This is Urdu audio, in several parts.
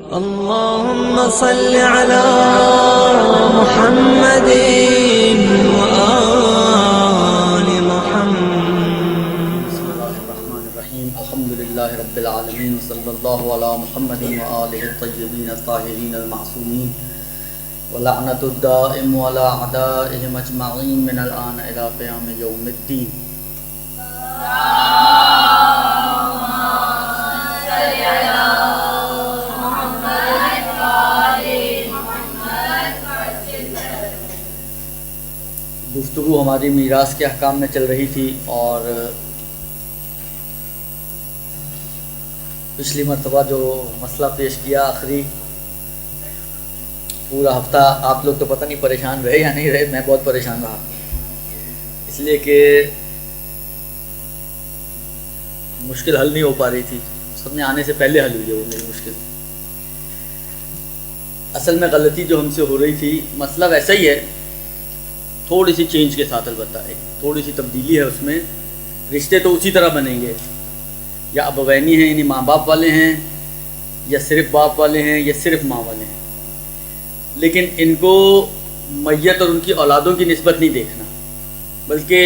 اللهم صل على محمد وآل محمد. بسم الله الرحمن الرحيم. الحمد لله رب العالمين. صلى الله على محمد وآله الطيبين الطاهرين المعصومين ولعنة الدائم على أعدائهم أجمعين من الآن إلى قيام يوم الدين. گفتگو ہماری میراث کے احکام میں چل رہی تھی، اور پچھلی مرتبہ جو مسئلہ پیش کیا آخری پورا ہفتہ آپ لوگ تو پتہ نہیں پریشان رہے یا نہیں رہے، میں بہت پریشان رہا، اس لیے کہ مشکل حل نہیں ہو پا رہی تھی، سب نے آنے سے پہلے حل ہوئی ہے وہ میری مشکل. اصل میں غلطی جو ہم سے ہو رہی تھی، مسئلہ ویسا ہی ہے، تھوڑی سی چینج کے ساتھ، البتہ ایک تھوڑی سی تبدیلی ہے اس میں. رشتے تو اسی طرح بنیں گے، یا ابوینی ہیں یعنی ماں باپ والے ہیں، یا صرف باپ والے ہیں، یا صرف ماں والے ہیں، لیکن ان کو میت اور ان کی اولادوں کی نسبت نہیں دیکھنا، بلکہ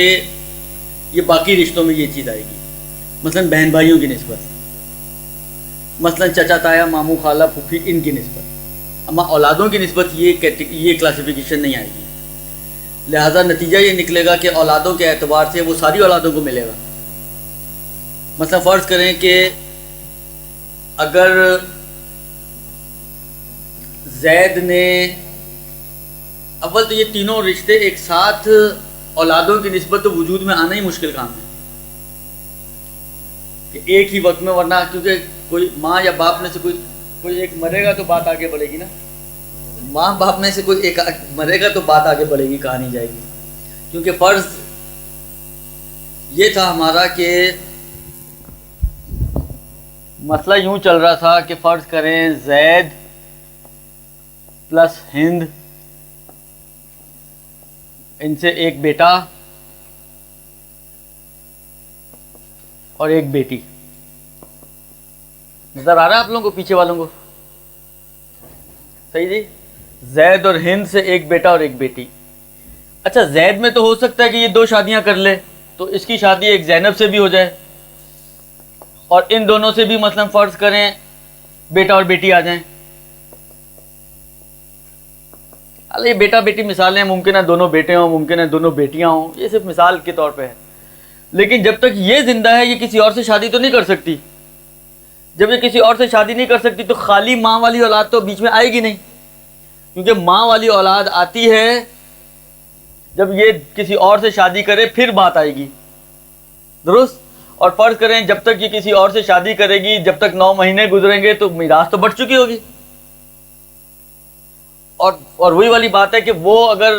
یہ باقی رشتوں میں یہ چیز آئے گی. مثلا بہن بھائیوں کی نسبت، مثلا چچا تایا ماموں خالہ پھوپھی ان کی نسبت، اما اولادوں کی نسبت یہ کلاسیفیکیشن نہیں آئے گی. لہٰذا نتیجہ یہ نکلے گا کہ اولادوں کے اعتبار سے وہ ساری اولادوں کو ملے گا. مثلا فرض کریں کہ اگر زید نے، اول تو یہ تینوں رشتے ایک ساتھ اولادوں کی نسبت تو وجود میں آنا ہی مشکل کام ہے کہ ایک ہی وقت میں، ورنہ کیونکہ کوئی ماں یا باپ میں سے کوئی ایک مرے گا تو بات آگے بڑھے گی نا، ماں باپ میں سے کوئی ایک مرے گا تو بات آگے بڑھے گی، کہا نہیں جائے گی. کیونکہ فرض یہ تھا ہمارا کہ مسئلہ یوں چل رہا تھا کہ فرض کریں زید پلس ہند، ان سے ایک بیٹا اور ایک بیٹی. نظر آ رہا ہے آپ لوگوں کو، پیچھے والوں کو؟ صحیح جی. زید اور ہند سے ایک بیٹا اور ایک بیٹی. اچھا، زید میں تو ہو سکتا ہے کہ یہ 2 شادیاں کر لے، تو اس کی شادی ایک زینب سے بھی ہو جائے، اور ان دونوں سے بھی مثلا فرض کریں بیٹا اور بیٹی آ جائیں. یہ بیٹا بیٹی مثالیں، ممکن ہے دونوں بیٹے ہوں، ممکن ہے دونوں بیٹیاں ہوں، یہ صرف مثال کے طور پہ ہے. لیکن جب تک یہ زندہ ہے یہ کسی اور سے شادی تو نہیں کر سکتی. جب یہ کسی اور سے شادی نہیں کر سکتی تو خالی ماں والی اولاد تو بیچ میں آئے گی نہیں، کیونکہ ماں والی اولاد آتی ہے جب یہ کسی اور سے شادی کرے، پھر بات آئے گی. درست؟ اور فرض کریں جب تک یہ کسی اور سے شادی کرے گی، جب تک 9 مہینے گزریں گے تو میراث تو بڑھ چکی ہوگی. اور وہی والی بات ہے کہ وہ اگر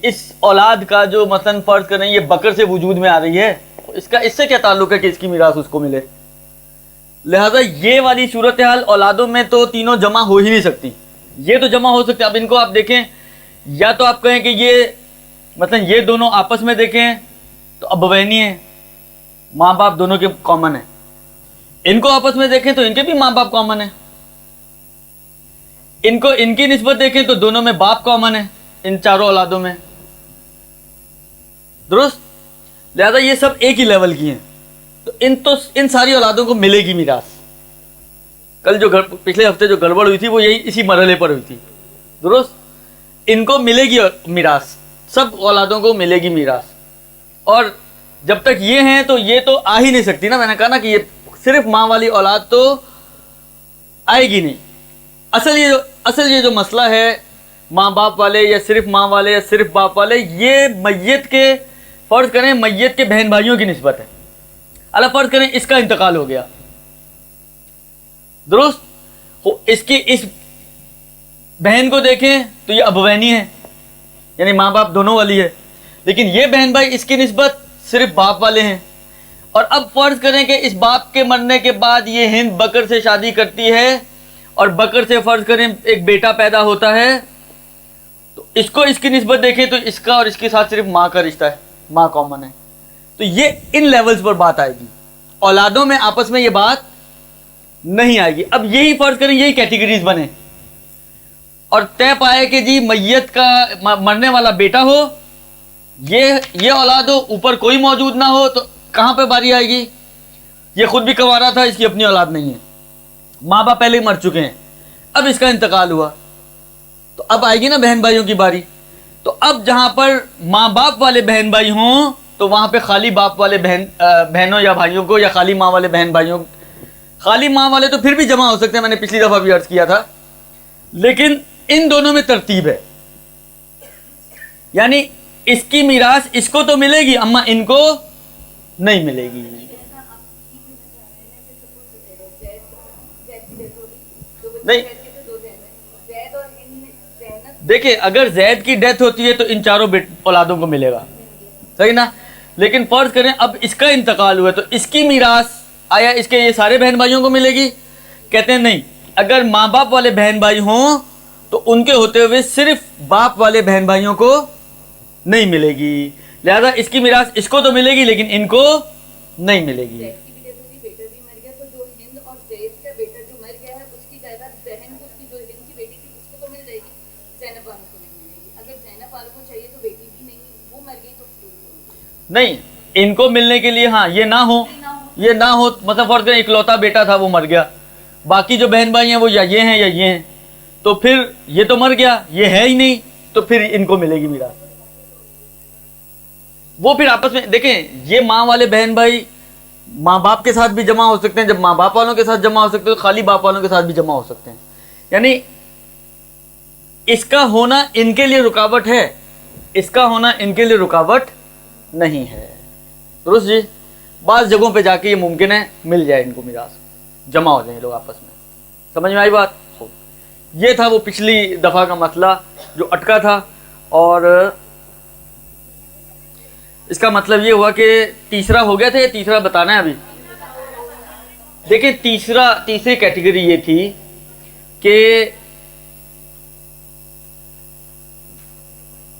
اس اولاد کا جو مثلا فرض کریں یہ بکر سے وجود میں آ رہی ہے، اس سے کیا تعلق ہے کہ اس کی میراث اس کو ملے؟ لہذا یہ والی صورتحال اولادوں میں تو تینوں جمع ہو ہی نہیں سکتی. یہ تو جمع ہو سکتے. اب ان کو آپ دیکھیں، یا تو آپ کہیں کہ یہ مثلا یہ دونوں آپس میں دیکھیں تو ابوینی ہیں، ماں باپ دونوں کے کامن ہیں. ان کو آپس میں دیکھیں تو ان کے بھی ماں باپ کامن ہیں. ان کو ان کی نسبت دیکھیں تو دونوں میں باپ کامن ہے، ان چاروں اولادوں میں. درست؟ لہذا یہ سب ایک ہی لیول کی ہیں، تو ان ساری اولادوں کو ملے گی میراث. کل جو پچھلے ہفتے جو گڑبڑ ہوئی تھی وہ یہی اسی مرحلے پر ہوئی تھی. درست؟ ان کو ملے گی میراث، سب اولادوں کو ملے گی میراث. اور جب تک یہ ہیں تو یہ تو آ ہی نہیں سکتی نا. میں نے کہا نا کہ یہ صرف ماں والی اولاد تو آئے گی نہیں. اصل یہ جو مسئلہ ہے ماں باپ والے یا صرف ماں والے یا صرف باپ والے، یہ میت کے فرض کریں میت کے بہن بھائیوں کی نسبت ہے. اللہ فرض کریں اس کا انتقال ہو گیا، درست؟ اس بہن کو دیکھیں تو یہ ابوینی ہے، یعنی ماں باپ دونوں والی ہے، لیکن یہ بہن بھائی اس کی نسبت صرف باپ والے ہیں. اور اب فرض کریں کہ اس باپ کے مرنے کے بعد یہ ہند بکر سے شادی کرتی ہے، اور بکر سے فرض کریں ایک بیٹا پیدا ہوتا ہے، تو اس کو اس کی نسبت دیکھیں تو اس کا اور اس کے ساتھ صرف ماں کا رشتہ ہے، ماں کامن ہے. تو یہ ان لیولز پر بات آئے گی. اولادوں میں آپس میں یہ بات نہیں آئے گی. اب یہی فرض کریں یہی کیٹیگریز بنے اور طے پائے کہ جی میت کا مرنے والا بیٹا ہو, یہ اولاد ہو, اوپر کوئی موجود نہ ہو, تو کہاں پہ باری آئے گی؟ یہ خود بھی کنوارا تھا, اس کی اپنی اولاد نہیں ہے, ماں باپ پہلے ہی مر چکے ہیں, اب اس کا انتقال ہوا, تو اب آئے گی نا بہن بھائیوں کی باری. تو اب جہاں پر ماں باپ والے بہن بھائی ہوں تو وہاں پہ خالی باپ والے بہنوں یا بھائیوں کو, یا خالی ماں والے بہن بھائیوں, خالی ماں والے تو پھر بھی جمع ہو سکتے ہیں, میں نے پچھلی دفعہ بھی عرض کیا تھا, لیکن ان دونوں میں ترتیب ہے. یعنی اس کی میراث اس کو تو ملے گی, اما ان کو نہیں ملے گی. نہیں دیکھیں, اگر زید کی ڈیتھ ہوتی ہے تو ان چاروں اولادوں کو ملے گا, صحیح نا. لیکن فرض کریں اب اس کا انتقال ہوا تو اس کی میراث آیا اس کے یہ سارے بہن بھائیوں کو ملے گی؟ کہتے ہیں نہیں, اگر ماں باپ والے بہن بھائی ہوں تو ان کے ہوتے ہوئے صرف باپ والے بہن بھائیوں کو نہیں ملے گی, لہذا اس کی میراث اس کو تو ملے گی لیکن ان کو نہیں ملے گی. نہیں, ان کو ملنے کے لیے ہاں یہ نہ ہو مطلب فرض کریں اکلوتا بیٹا تھا وہ مر گیا, باقی جو بہن بھائی ہیں وہ یا یہ ہیں یا یہ ہیں, تو پھر یہ تو مر گیا, یہ ہے ہی نہیں, تو پھر ان کو ملے گی میراث. وہ پھر آپس میں دیکھیں, یہ ماں والے بہن بھائی ماں باپ کے ساتھ بھی جمع ہو سکتے ہیں, جب ماں باپ والوں کے ساتھ جمع ہو سکتے ہیں تو خالی باپ والوں کے ساتھ بھی جمع ہو سکتے ہیں. یعنی اس کا ہونا ان کے لیے رکاوٹ ہے, اس کا ہونا ان کے لیے رکاوٹ نہیں ہے. درست جی. بعض جگہوں پہ جا کے یہ ممکن ہے مل جائے ان کو میراث, جمع ہو جائیں لوگ آپس میں. سمجھ میں آئی بات؟ یہ تھا وہ پچھلی دفعہ کا مسئلہ جو اٹکا تھا, اور اس کا مطلب یہ ہوا کہ تیسرا ہو گیا تھا, یہ تیسرا بتانا ہے ابھی. دیکھیں تیسری کیٹیگری یہ تھی کہ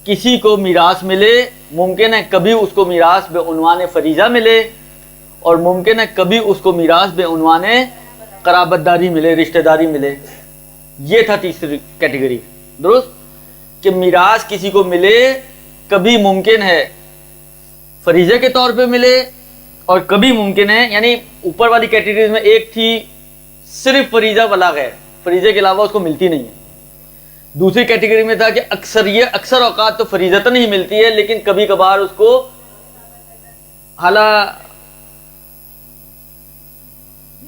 کسی کو میراث ملے, ممکن ہے کبھی اس کو میراث بے عنوان فریضہ ملے, اور ممکن ہے کبھی اس کو میراث بے عنوان قرابت داری ملے, رشتہ داری ملے. یہ تھا تیسری کیٹیگری. درست, کہ میراث کسی کو ملے, کبھی ممکن ہے فریضے کے طور پہ ملے, اور کبھی ممکن ہے, یعنی اوپر والی کیٹیگریز میں ایک تھی صرف فریضہ ولا غیر, فریضے کے علاوہ اس کو ملتی نہیں ہے. دوسری کیٹیگری میں تھا کہ اکثر اوقات تو فریضتاً نہیں ملتی ہے, لیکن کبھی کبھار اس کو حالا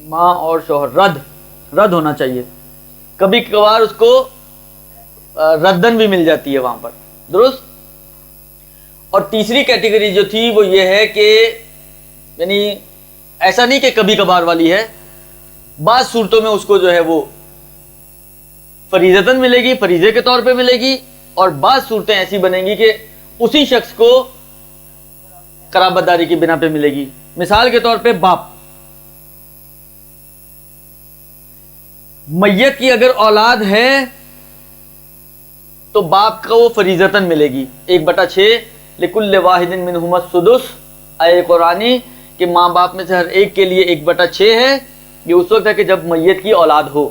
ماں اور شوہر رد ہونا چاہیے, کبھی کبھار اس کو ردن بھی مل جاتی ہے وہاں پر. درست. اور تیسری کیٹیگری جو تھی وہ یہ ہے کہ یعنی ایسا نہیں کہ کبھی کبھار والی ہے, بعض صورتوں میں اس کو جو ہے وہ فریضتاً ملے گی, فریضے کے طور پہ ملے گی, اور بعض صورتیں ایسی بنیں گی کہ اسی شخص کو قرابت داری کی بنا پہ ملے گی. مثال کے طور پہ باپ, میت کی اگر اولاد ہے تو باپ کو وہ فریضتاً ملے گی 1/6 لکل واحد منہما السدس, آیہ قرآنی کہ ماں باپ میں سے ہر ایک کے لیے 1/6 ہے. یہ اس وقت ہے کہ جب میت کی اولاد ہو,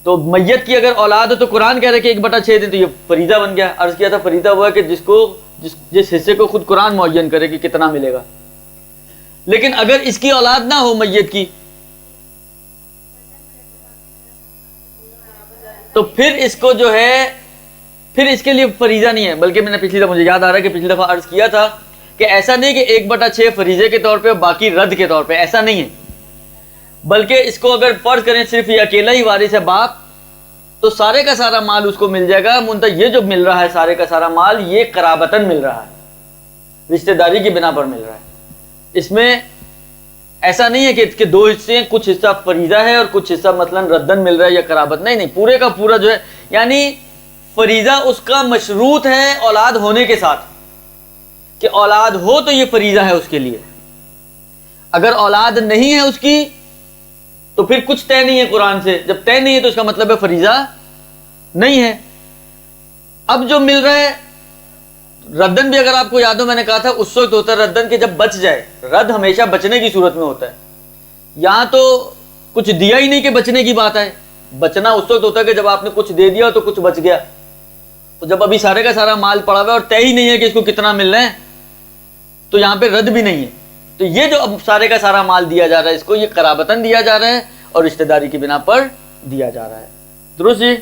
تو میت کی اگر اولاد ہو تو قرآن کہہ رہے کہ 1/6 دیں, تو یہ فریضہ بن گیا. عرض کیا تھا فریضہ ہوا کہ جس حصے کو خود قرآن معین کرے کہ کتنا ملے گا. لیکن اگر اس کی اولاد نہ ہو میت کی, تو پھر اس کو جو ہے پھر اس کے لیے فریضہ نہیں ہے. بلکہ میں نے پچھلی دفعہ, مجھے یاد آ رہا ہے کہ پچھلی دفعہ عرض کیا تھا کہ ایسا نہیں کہ 1/6 فریضے کے طور پہ باقی رد کے طور پہ, ایسا نہیں ہے. بلکہ اس کو اگر فرض کریں صرف یہ اکیلا ہی وارث ہے باپ, تو سارے کا سارا مال اس کو مل جائے گا. منتہا یہ جو مل رہا ہے سارے کا سارا مال, یہ قرابتاً مل رہا ہے, رشتہ داری کی بنا پر مل رہا ہے. اس میں ایسا نہیں ہے کہ دو حصے ہیں, کچھ حصہ فریضہ ہے اور کچھ حصہ مثلا ردن مل رہا ہے یا قرابت. نہیں, پورے کا پورا جو ہے, یعنی فریضہ اس کا مشروط ہے اولاد ہونے کے ساتھ, کہ اولاد ہو تو یہ فریضہ ہے اس کے لیے. اگر اولاد نہیں ہے اس کی تو پھر کچھ طے نہیں ہے قرآن سے. جب طے نہیں ہے تو اس کا مطلب ہے فریضہ نہیں ہے. اب جو مل رہا ہے ردن بھی, اگر آپ کو یاد ہو میں نے کہا تھا اس وقت ہوتا ہے ردن کہ جب بچ جائے. رد ہمیشہ بچنے کی صورت میں ہوتا ہے. یہاں تو کچھ دیا ہی نہیں کہ بچنے کی بات ہے. بچنا اس وقت ہوتا ہے کہ جب آپ نے کچھ دے دیا تو کچھ بچ گیا. تو جب ابھی سارے کا سارا مال پڑا ہوا ہے اور طے ہی نہیں ہے کہ اس کو کتنا مل رہا ہے, تو یہاں پہ رد بھی نہیں ہے. تو یہ جو اب سارے کا سارا مال دیا جا رہا ہے, اس کو یہ قرابتاً دیا جا رہا ہے اور رشتہ داری کی بنا پر دیا جا رہا ہے. درست جی.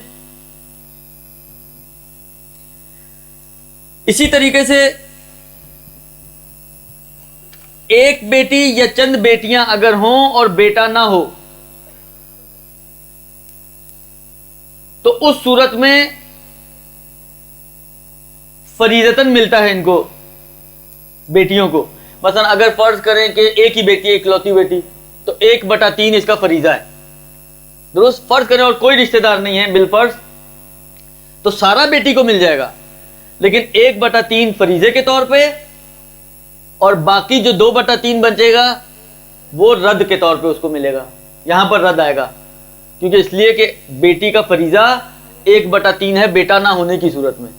اسی طریقے سے ایک بیٹی یا چند بیٹیاں اگر ہوں اور بیٹا نہ ہو تو اس صورت میں فریضتاً ملتا ہے ان کو, بیٹیوں کو. مثلا اگر فرض کریں کہ ایک ہی بیٹی ہے, اکلوتی بیٹی, تو 1/3 اس کا فریضہ ہے. درست. فرض کریں اور کوئی رشتہ دار نہیں ہے بالفرض, تو سارا بیٹی کو مل جائے گا, لیکن 1/3 فریضے کے طور پہ اور باقی جو 2/3 بچے گا وہ رد کے طور پہ اس کو ملے گا. یہاں پر رد آئے گا کیونکہ اس لیے کہ بیٹی کا فریضہ 1/3 ہے بیٹا نہ ہونے کی صورت میں,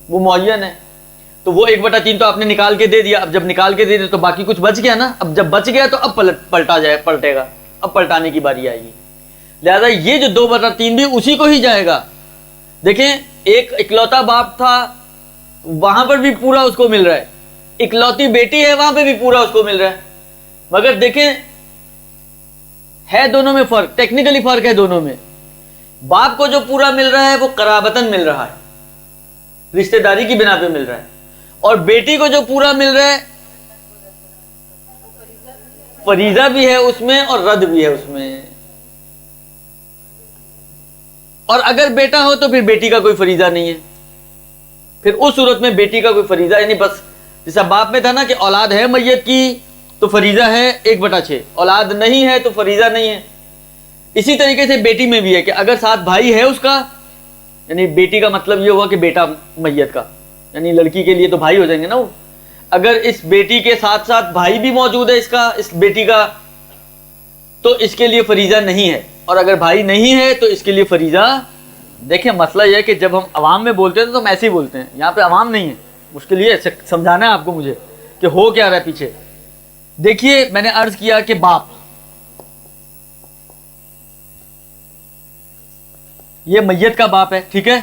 وہ معین ہے. تو وہ 1/3 تو آپ نے نکال کے دے دیا. اب جب نکال کے دے دیا تو باقی کچھ بچ گیا نا. اب جب بچ گیا تو اب پلٹے گا, اب پلٹانے کی باری آئے گی. لہذا یہ جو 2/3 بھی اسی کو ہی جائے گا. دیکھیں ایک اکلوتا باپ تھا, وہاں پر بھی پورا اس کو مل رہا ہے. اکلوتی بیٹی ہے, وہاں پہ بھی پورا اس کو مل رہا ہے. مگر دیکھیں ہے دونوں میں فرق, ٹیکنیکلی فرق ہے دونوں میں. باپ کو جو پورا مل رہا ہے وہ قرابتاً مل رہا ہے, رشتہ داری کی بنا پہ مل رہا ہے, اور بیٹی کو جو پورا مل رہا ہے فریضہ بھی ہے اس میں اور رد بھی ہے اس میں. اور اگر بیٹا ہو تو پھر بیٹی کا کوئی فریضہ نہیں ہے. پھر اس صورت میں بیٹی کا کوئی فریضہ, یعنی بس جیسا باپ میں تھا نا کہ اولاد ہے میت کی تو فریضہ ہے 1/6, اولاد نہیں ہے تو فریضہ نہیں ہے. اسی طریقے سے بیٹی میں بھی ہے کہ اگر ساتھ بھائی ہے اس کا, یعنی بیٹی کا مطلب یہ ہوا کہ بیٹا میت کا, یعنی لڑکی کے لیے تو بھائی ہو جائیں گے نا وہ. اگر اس بیٹی کے ساتھ ساتھ بھائی بھی موجود ہے اس بیٹی کا, تو اس کے لیے فریضہ نہیں ہے. اور اگر بھائی نہیں ہے تو اس کے لیے فریضہ. دیکھیں مسئلہ یہ ہے کہ جب ہم عوام میں بولتے ہیں تو ہم ایسے ہی بولتے ہیں, یہاں پہ عوام نہیں ہے. اس کے لیے سمجھانا ہے آپ کو مجھے کہ ہو کیا رہا ہے پیچھے. دیکھیے میں نے عرض کیا کہ باپ, یہ میت کا باپ ہے, ٹھیک ہے.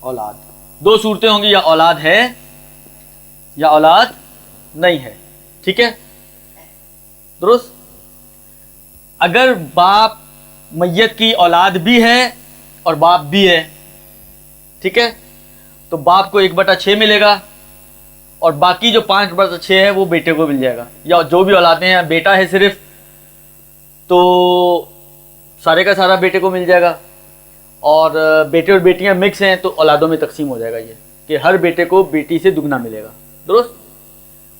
اولاد, دو صورتیں ہوں گی, یا اولاد ہے یا اولاد نہیں ہے, ٹھیک ہے. درست. اگر باپ میت کی اولاد بھی ہے اور باپ بھی ہے, ٹھیک ہے, تو باپ کو 1/6 ملے گا اور باقی جو 5/6 ہے وہ بیٹے کو مل جائے گا. یا جو بھی اولادیں ہیں, بیٹا ہے صرف تو سارے کا سارا بیٹے کو مل جائے گا, اور بیٹے اور بیٹیاں مکس ہیں تو اولادوں میں تقسیم ہو جائے گا, یہ کہ ہر بیٹے کو بیٹی سے دگنا ملے گا. درست.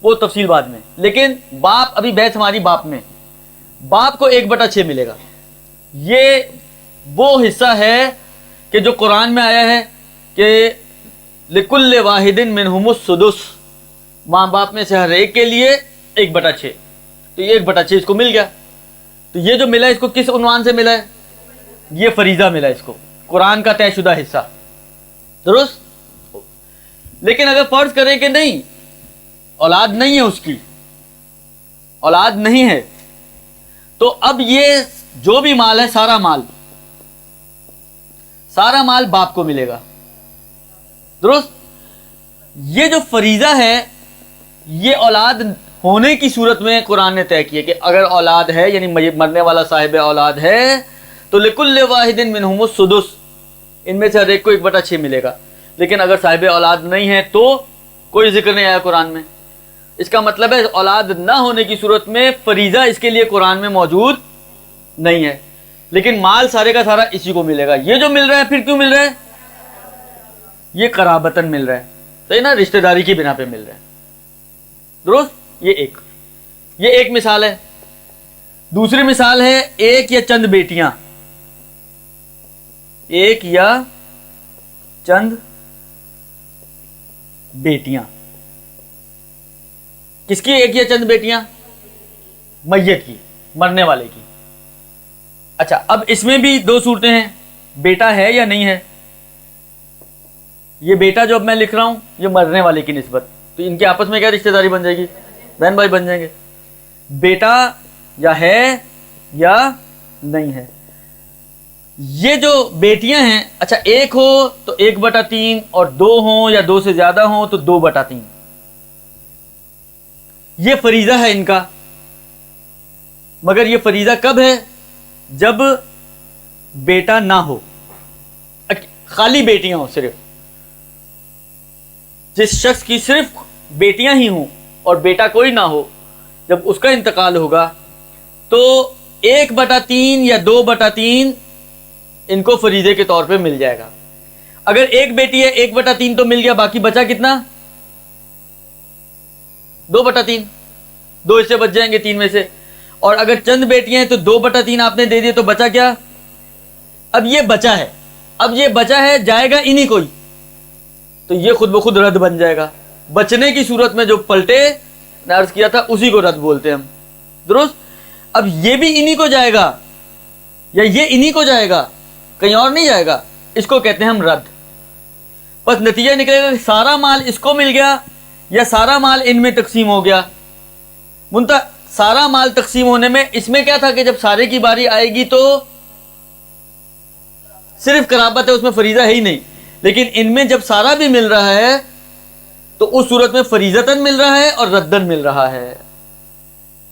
وہ تفصیل بعد میں. لیکن باپ, ابھی بحث ہماری باپ میں, باپ کو 1/6 ملے گا. یہ وہ حصہ ہے کہ جو قرآن میں آیا ہے کہ لِكُلِّ وَاحِدٍ مِّنْهُمُ السُّدُسُ, ماں باپ میں سے ہر ایک کے لیے 1/6. تو یہ 1/6 اس کو مل گیا. تو یہ جو ملا اس کو کس عنوان سے ملا ہے؟ یہ فریضہ ملا اس کو, قرآن کا طے شدہ حصہ. درست. لیکن اگر فرض کریں کہ نہیں, اولاد نہیں ہے, اس کی اولاد نہیں ہے, تو اب یہ جو بھی مال ہے, سارا مال باپ کو ملے گا. درست. یہ جو فریضہ ہے یہ اولاد ہونے کی صورت میں قرآن نے طے کیا کہ اگر اولاد ہے, یعنی مرنے والا صاحب اولاد ہے, تو لِكُلِّ وَاحِدٍ مِّنْهُمُ السُّدُسُ, ان میں سے ہر ایک کو 1/6 ملے گا. لیکن اگر صاحب اولاد نہیں ہے تو کوئی ذکر نہیں آیا قرآن میں. اس کا مطلب ہے اولاد نہ ہونے کی صورت میں فریضہ اس کے لیے قرآن میں موجود نہیں ہے, لیکن مال سارے کا سارا اسی کو ملے گا. یہ جو مل رہا ہے پھر کیوں مل رہا ہے؟ یہ قرابتاً مل رہا ہے, صحیح نا, رشتہ داری کی بنا پہ مل رہا ہے. درست. یہ ایک مثال ہے. دوسری مثال ہے ایک یا چند بیٹیاں, ایک یا چند بیٹیاں. کس کی ایک یا چند بیٹیاں؟ میت کی, مرنے والے کی. اچھا, اب اس میں بھی دو صورتیں ہیں, بیٹا ہے یا نہیں ہے. یہ بیٹا جو اب میں لکھ رہا ہوں یہ مرنے والے کی نسبت, تو ان کے آپس میں کیا رشتہ داری بن جائے گی؟ بہن بھائی بن جائیں گے. بیٹا یا ہے یا نہیں ہے. یہ جو بیٹیاں ہیں، اچھا ایک ہو تو 1/3 اور 2 ہوں یا 2 سے زیادہ ہوں تو 2/3. یہ فریضہ ہے ان کا. مگر یہ فریضہ کب ہے؟ جب بیٹا نہ ہو، خالی بیٹیاں ہوں. صرف جس شخص کی صرف بیٹیاں ہی ہوں اور بیٹا کوئی نہ ہو، جب اس کا انتقال ہوگا تو 1/3 یا 2/3 ان کو فریضے کے طور پہ مل جائے گا. اگر ایک بیٹی ہے 1/3 تو مل گیا، باقی بچا کتنا؟ 2/3. 2 حصے بچ جائیں گے 3 میں سے. اور اگر چند بیٹیاں ہیں تو 2/3 آپ نے دے دیے تو بچا کیا؟ اب یہ بچا ہے، اب یہ بچا ہے جائے گا انہی کوئی، تو یہ خود بخود رد بن جائے گا. بچنے کی صورت میں جو پلٹے نے عرض کیا تھا اسی کو رد بولتے ہیں ہم. درست. اب یہ بھی انہی کو جائے گا یا یہ انہی کو جائے گا، کہیں اور نہیں جائے گا، اس کو کہتے ہیں ہم رد. بس نتیجہ نکلے گا کہ سارا مال اس کو مل گیا یا سارا مال ان میں تقسیم ہو گیا. منتہا سارا مال تقسیم ہونے میں اس میں کیا تھا کہ جب سارے کی باری آئے گی تو صرف قرابت ہے، اس میں فریضہ ہے ہی نہیں. لیکن ان میں جب سارا بھی مل رہا ہے تو اس صورت میں فریضتاً مل رہا ہے اور ردن مل رہا ہے.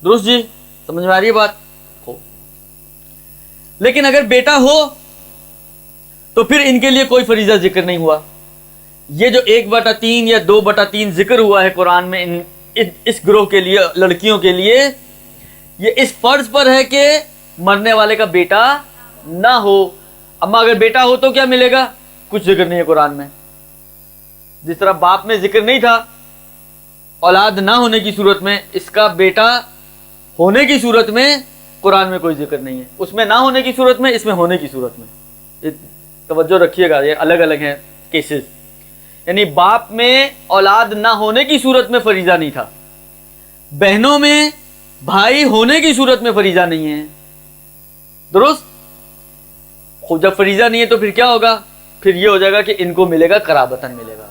درست جی؟ سمجھ میں آ رہی ہے بات؟ ہو. لیکن اگر بیٹا ہو تو پھر ان کے لیے کوئی فریضہ ذکر نہیں ہوا. یہ جو 1/3 یا 2/3 ذکر ہوا ہے قرآن میں اس گروہ کے لیے، لڑکیوں کے لیے، یہ اس فرض پر ہے کہ مرنے والے کا بیٹا نہ ہو. اما اگر بیٹا ہو تو کیا ملے گا؟ کچھ ذکر نہیں ہے قرآن میں. جس طرح باپ میں ذکر نہیں تھا اولاد نہ ہونے کی صورت میں، اس کا بیٹا ہونے کی صورت میں قرآن میں کوئی ذکر نہیں ہے. اس میں نہ ہونے کی صورت میں، اس میں ہونے کی صورت میں. یہ توجہ رکھیے گا، یہ الگ الگ ہیں کیسز. یعنی باپ میں اولاد نہ ہونے کی صورت میں فریضہ نہیں تھا، بہنوں میں بھائی ہونے کی صورت میں فریضہ نہیں ہے. درست. خود جب فریضہ نہیں ہے تو پھر کیا ہوگا؟ پھر یہ ہو جائے گا کہ ان کو ملے گا قرابتاً ملے گا.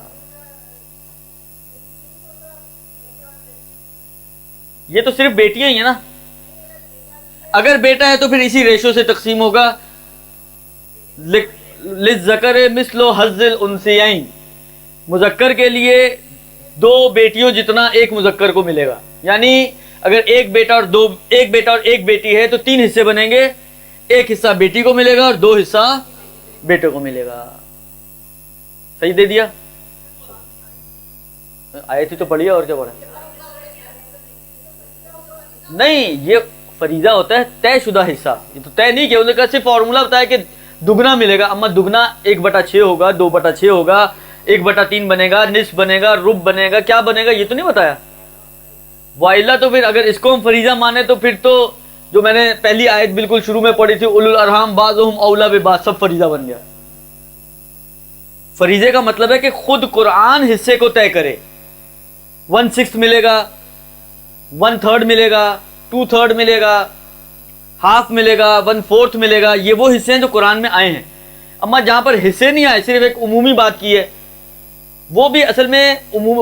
یہ تو صرف بیٹیاں ہی ہیں نا. اگر بیٹا ہے تو پھر اسی ریشو سے تقسیم ہوگا. للذکر مثل حظ الانثیین، مذکر کے لیے 2 بیٹیوں جتنا ایک مذکر کو ملے گا. یعنی اگر ایک بیٹا اور ایک بیٹی ہے تو 3 حصے بنیں گے. 1 حصہ بیٹی کو ملے گا اور 2 حصہ بیٹے کو ملے گا. صحیح دے دیا؟ آئی تھی تو پڑھی اور کیا پڑھا؟ نہیں، یہ فریضہ ہوتا ہے طے شدہ حصہ. یہ تو طے نہیں کیا، انہوں نے کہا صرف فارمولہ بتایا کہ دگنا ملے گا. اما دگنا 1/6 ہوگا، 2/6 ہوگا، 1/3 بنے گا، نصف بنے گا، ربع بنے گا، کیا بنے گا یہ تو نہیں بتایا. وائلہ تو پھر اگر اس کو ہم فریضہ مانے تو پھر تو جو میں نے پہلی آیت بالکل شروع میں پڑھی تھی، اولو الارحام بعضهم اولی ببعض، سب فریضہ بن گیا. فریضے کا مطلب ہے کہ خود قرآن حصے کو طے کرے. 1/6 ملے گا، 1/3 ملے گا، 2/3 ملے گا، ہاف ملے گا، 1/4 ملے گا. یہ وہ حصے ہیں جو قرآن میں آئے ہیں. اما جہاں پر حصے نہیں آئے، صرف ایک عمومی بات کی ہے، وہ بھی اصل میں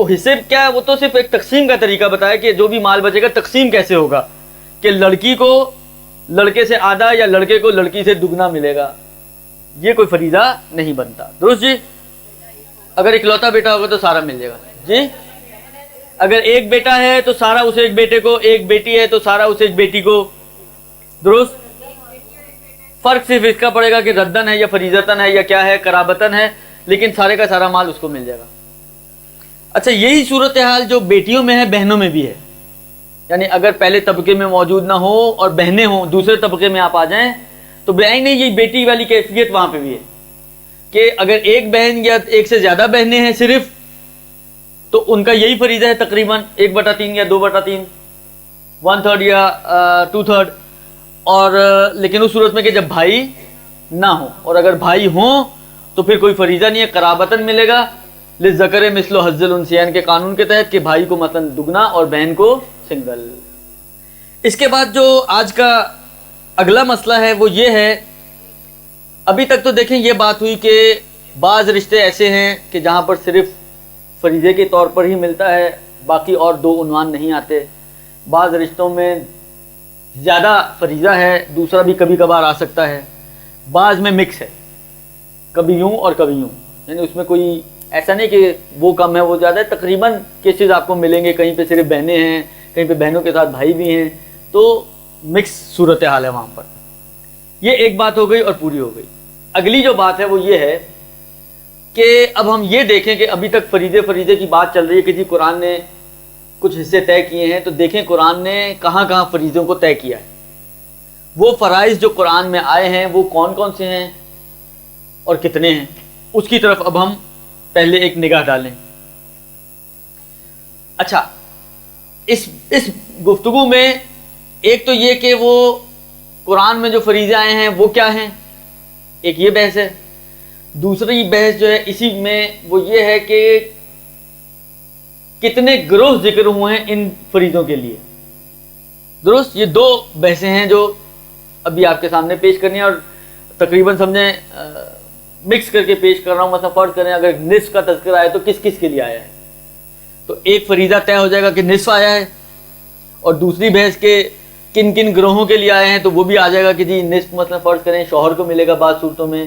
حصے کیا ہے، وہ تو صرف ایک تقسیم کا طریقہ بتایا کہ جو بھی مال بچے گا تقسیم کیسے ہوگا، کہ لڑکی کو لڑکے سے آدھا یا لڑکے کو لڑکی سے دگنا ملے گا. یہ کوئی فریضہ نہیں بنتا. درست جی؟ اگر اکلوتا بیٹا ہوگا تو سارا مل جائے گا. جی؟ اگر ایک بیٹا ہے تو سارا اسے ایک بیٹے کو، ایک بیٹی ہے تو سارا اسے ایک بیٹی کو. درست. فرق صرف اس کا پڑے گا کہ ردن ہے یا فریضتن ہے یا کیا ہے، قرابتن ہے، لیکن سارے کا سارا مال اس کو مل جائے گا. اچھا، یہی صورتحال جو بیٹیوں میں ہے بہنوں میں بھی ہے. یعنی اگر پہلے طبقے میں موجود نہ ہو اور بہنیں ہوں، دوسرے طبقے میں آپ آ جائیں تو بعین نہیں، یہ بیٹی والی کیفیت وہاں پہ بھی ہے کہ اگر ایک بہن یا ایک سے زیادہ بہنیں ہیں صرف، تو ان کا یہی فریضہ ہے تقریباً 1/3 یا 2/3، 1/3 یا 2/3. اور لیکن اس صورت میں کہ جب بھائی نہ ہو، اور اگر بھائی ہوں تو پھر کوئی فریضہ نہیں ہے، قرابتاً ملے گا. للذکر مثل حظ الانثیین کے قانون کے تحت کہ بھائی کو مثلا دگنا اور بہن کو سنگل. اس کے بعد جو آج کا اگلا مسئلہ ہے وہ یہ ہے، ابھی تک تو دیکھیں یہ بات ہوئی کہ بعض رشتے ایسے ہیں کہ جہاں پر صرف فریضے کے طور پر ہی ملتا ہے، باقی اور 2 عنوان نہیں آتے. بعض رشتوں میں زیادہ فریضہ ہے، دوسرا بھی کبھی کبھار آ سکتا ہے، بعض میں مکس ہے، کبھی یوں اور کبھی یوں، یعنی اس میں کوئی ایسا نہیں کہ وہ کم ہے وہ زیادہ ہے، تقریباً کیسز آپ کو ملیں گے، کہیں پہ صرف بہنیں ہیں، کہیں پہ بہنوں کے ساتھ بھائی بھی ہیں، تو مکس صورتحال ہے وہاں پر۔ یہ ایک بات ہو گئی اور پوری ہو گئی۔ اگلی جو بات ہے وہ یہ ہے کہ اب ہم یہ دیکھیں کہ ابھی تک فریضے کی بات چل رہی ہے کہ جی قرآن نے کچھ حصے طے کیے ہیں، تو دیکھیں قرآن نے کہاں کہاں فریضوں کو طے کیا ہے، وہ فرائض جو قرآن میں آئے ہیں وہ کون کون سے ہیں اور کتنے ہیں، اس کی طرف اب ہم پہلے ایک نگاہ ڈالیں۔ اچھا، اس گفتگو میں ایک تو یہ کہ وہ قرآن میں جو فریضے آئے ہیں وہ کیا ہیں، ایک یہ بحث ہے۔ دوسری بحث جو ہے اسی میں وہ یہ ہے کہ کتنے گروہ ذکر ہوئے ہیں ان فریضوں کے لیے، درست؟ یہ دو بحثیں ہیں جو ابھی آپ کے سامنے پیش کرنی ہیں، اور تقریباً سمجھیں مکس کر کے پیش کر رہا ہوں۔ مثلا فرض کریں اگر نصف کا تذکرہ آیا تو کس کس کے لیے آیا ہے، تو ایک فریضہ طے ہو جائے گا کہ نصف آیا ہے، اور دوسری بحث کے کن کن گروہوں کے لیے آئے ہیں تو وہ بھی آ جائے گا کہ جی نصف مثلا فرض کریں شوہر کو ملے گا بعض صورتوں میں،